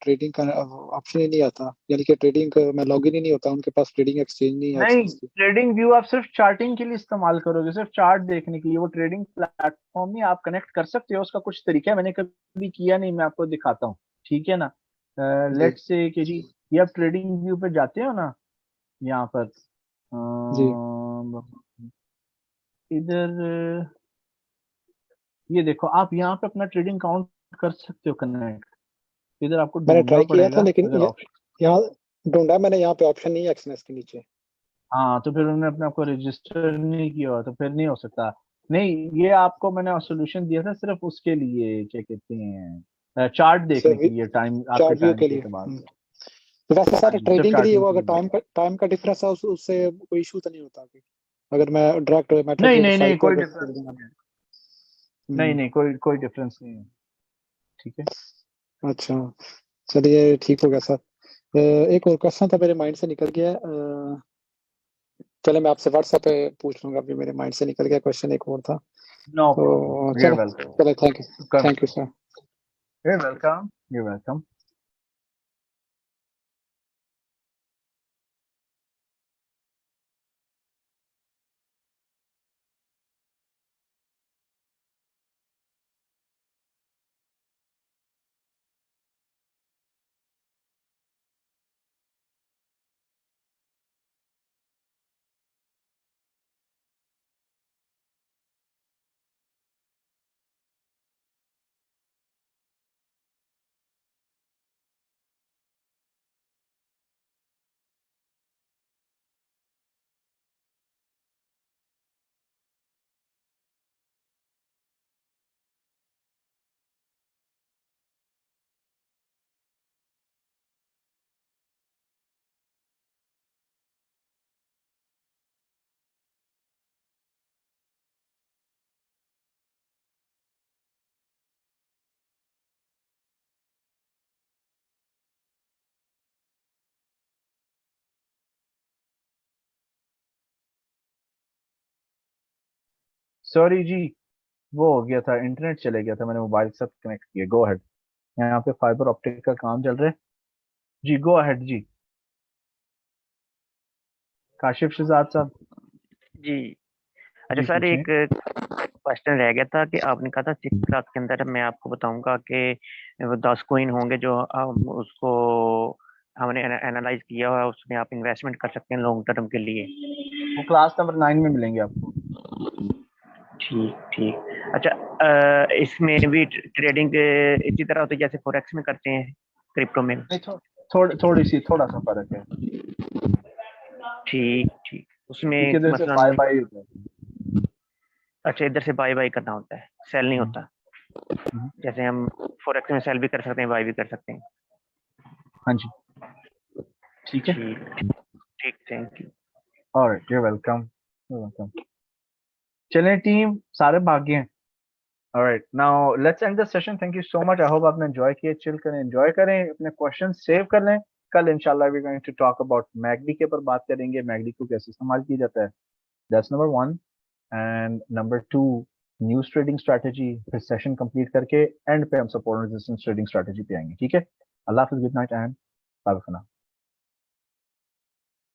ट्रेडिंग का ऑप्शन ही नहीं आता, यानी कि ट्रेडिंग मैं लॉगिन ही नहीं होता, उनके पास ट्रेडिंग एक्सचेंज नहीं है नहीं एक्सनेस की। ट्रेडिंग व्यू आप सिर्फ चार्टिंग के लिए इस्तेमाल करोगे, सिर्फ चार्ट देखने के लिए, वो ट्रेडिंग प्लेटफॉर्म नहीं। आप कनेक्ट कर सकते हो, उसका कुछ तरीका है, मैंने कभी किया नहीं, मैं आपको दिखाता हूँ, ठीक है ना। जी लेट्स से कि जी ये आप ट्रेडिंग व्यू पे जाते हो ना, यहाँ पर जी, इधर ये देखो, आप यहाँ पे अपना ट्रेडिंग काउंट कर सकते हो कनेक्ट, इधर आपको मैंने ढूंढना ट्राई किया था, पड़ेगा लेकिन अगर ऑप्शन। यहाँ ढूंढा मैंने, यहाँ पे ऑप्शन नहीं है एक्सनेस के नीचे। हाँ तो फिर उन्होंने अपने आपको रजिस्टर नहीं किया हुआ, तो फिर नहीं हो सकता। नहीं, ये आपको मैंने सोल्यूशन दिया था सिर्फ उसके लिए, क्या कहते हैं, चार्ट देखने के सिर्फ लिए, टाइम आपके चार्ट व्यू टाइम के के लिए। एतबार से। तो वैसे हाँ सर जी, सिर्फ ट्रेडिंग के लिए चार्टिंग वो के अगर लिए बस। टाइम का डिफरेंस है उससे कोई इशू तो नहीं होता कि अगर मैं डायरेक्ट मेटा नहीं ट्रेडर नहीं 5 नहीं, पे कोई अगर कर डिफरेंस दूंगा। नहीं है। नहीं हम्म, नहीं, कोई कोई डिफरेंस नहीं है, ठीक है। अच्छा, चलिए ठीक हो गया सर। एक और क्वेश्चन था, मेरे माइंड से निकल गया चले मैं आपसे व्हाट्सएप पे पूछ लूंगा, अभी मेरे माइंड से निकल गया क्वेश्चन एक और था। नो तो प्रॉब्लम, यू चले वेलकम। चले, thank you sir. You welcome, you welcome. Sorry जी, वो हो गया था, इंटरनेट चले गया था, मैंने मोबाइल के साथ कनेक्ट किया। गो अहेड, यहाँ पे फाइबर ऑप्टिक का काम चल रहा है जी। गो अहेड जी, काशिफ शहजाद साहब। जी। अच्छा जी सर, पूछें। एक क्वेश्चन रह गया था कि आपने कहा था 6 क्लास के अंदर मैं आपको बताऊंगा कि वो 10 कोइन होंगे जो हम उसको हमने एनालाइज किया हुआ है, उसमें आप इन्वेस्टमेंट कर सकते हैं लॉन्ग टर्म के लिए। वो क्लास नंबर 9 में मिलेंगे आपको। ठीक ठीक। अच्छा, इसमें भी ट्रेडिंग इसी तरह होती है जैसे फॉरेक्स में करते हैं, क्रिप्टो में? नहीं, थोड़ा सा फर्क है, ठीक ठीक। क्योंकि उसमें इधर से बाय मसलन, बाय होता है। अच्छा इधर से बाय बाय करना होता है, सेल नहीं हम्म, होता? हम्म, जैसे हम फॉरेक्स में सेल भी कर सकते हैं, बाय भी कर सकते हैं। हाँ जी, ठीक है। ठीक ठीक, thank you. Alright, you welcome. चलें टीम, सारे भाग गए हैं। Alright, now let's end the session. Thank you so much. I hope आपने enjoy किए, chill करें, enjoy करें, अपने questions save कर लें। कल इंशाल्लाह we're going to talk about MACD के ऊपर बात करेंगे, MACD को कैसे इस्तेमाल किया जाता है। That's number 1 and number 2 news trading strategy, फिर सेशन कंप्लीट करके एंड पे हम सपोर्ट रेजिस्टेंस ट्रेडिंग स्ट्रेटजी पे आएंगे। ठीक है, अल्लाह हाफिज़, good night and bye for now.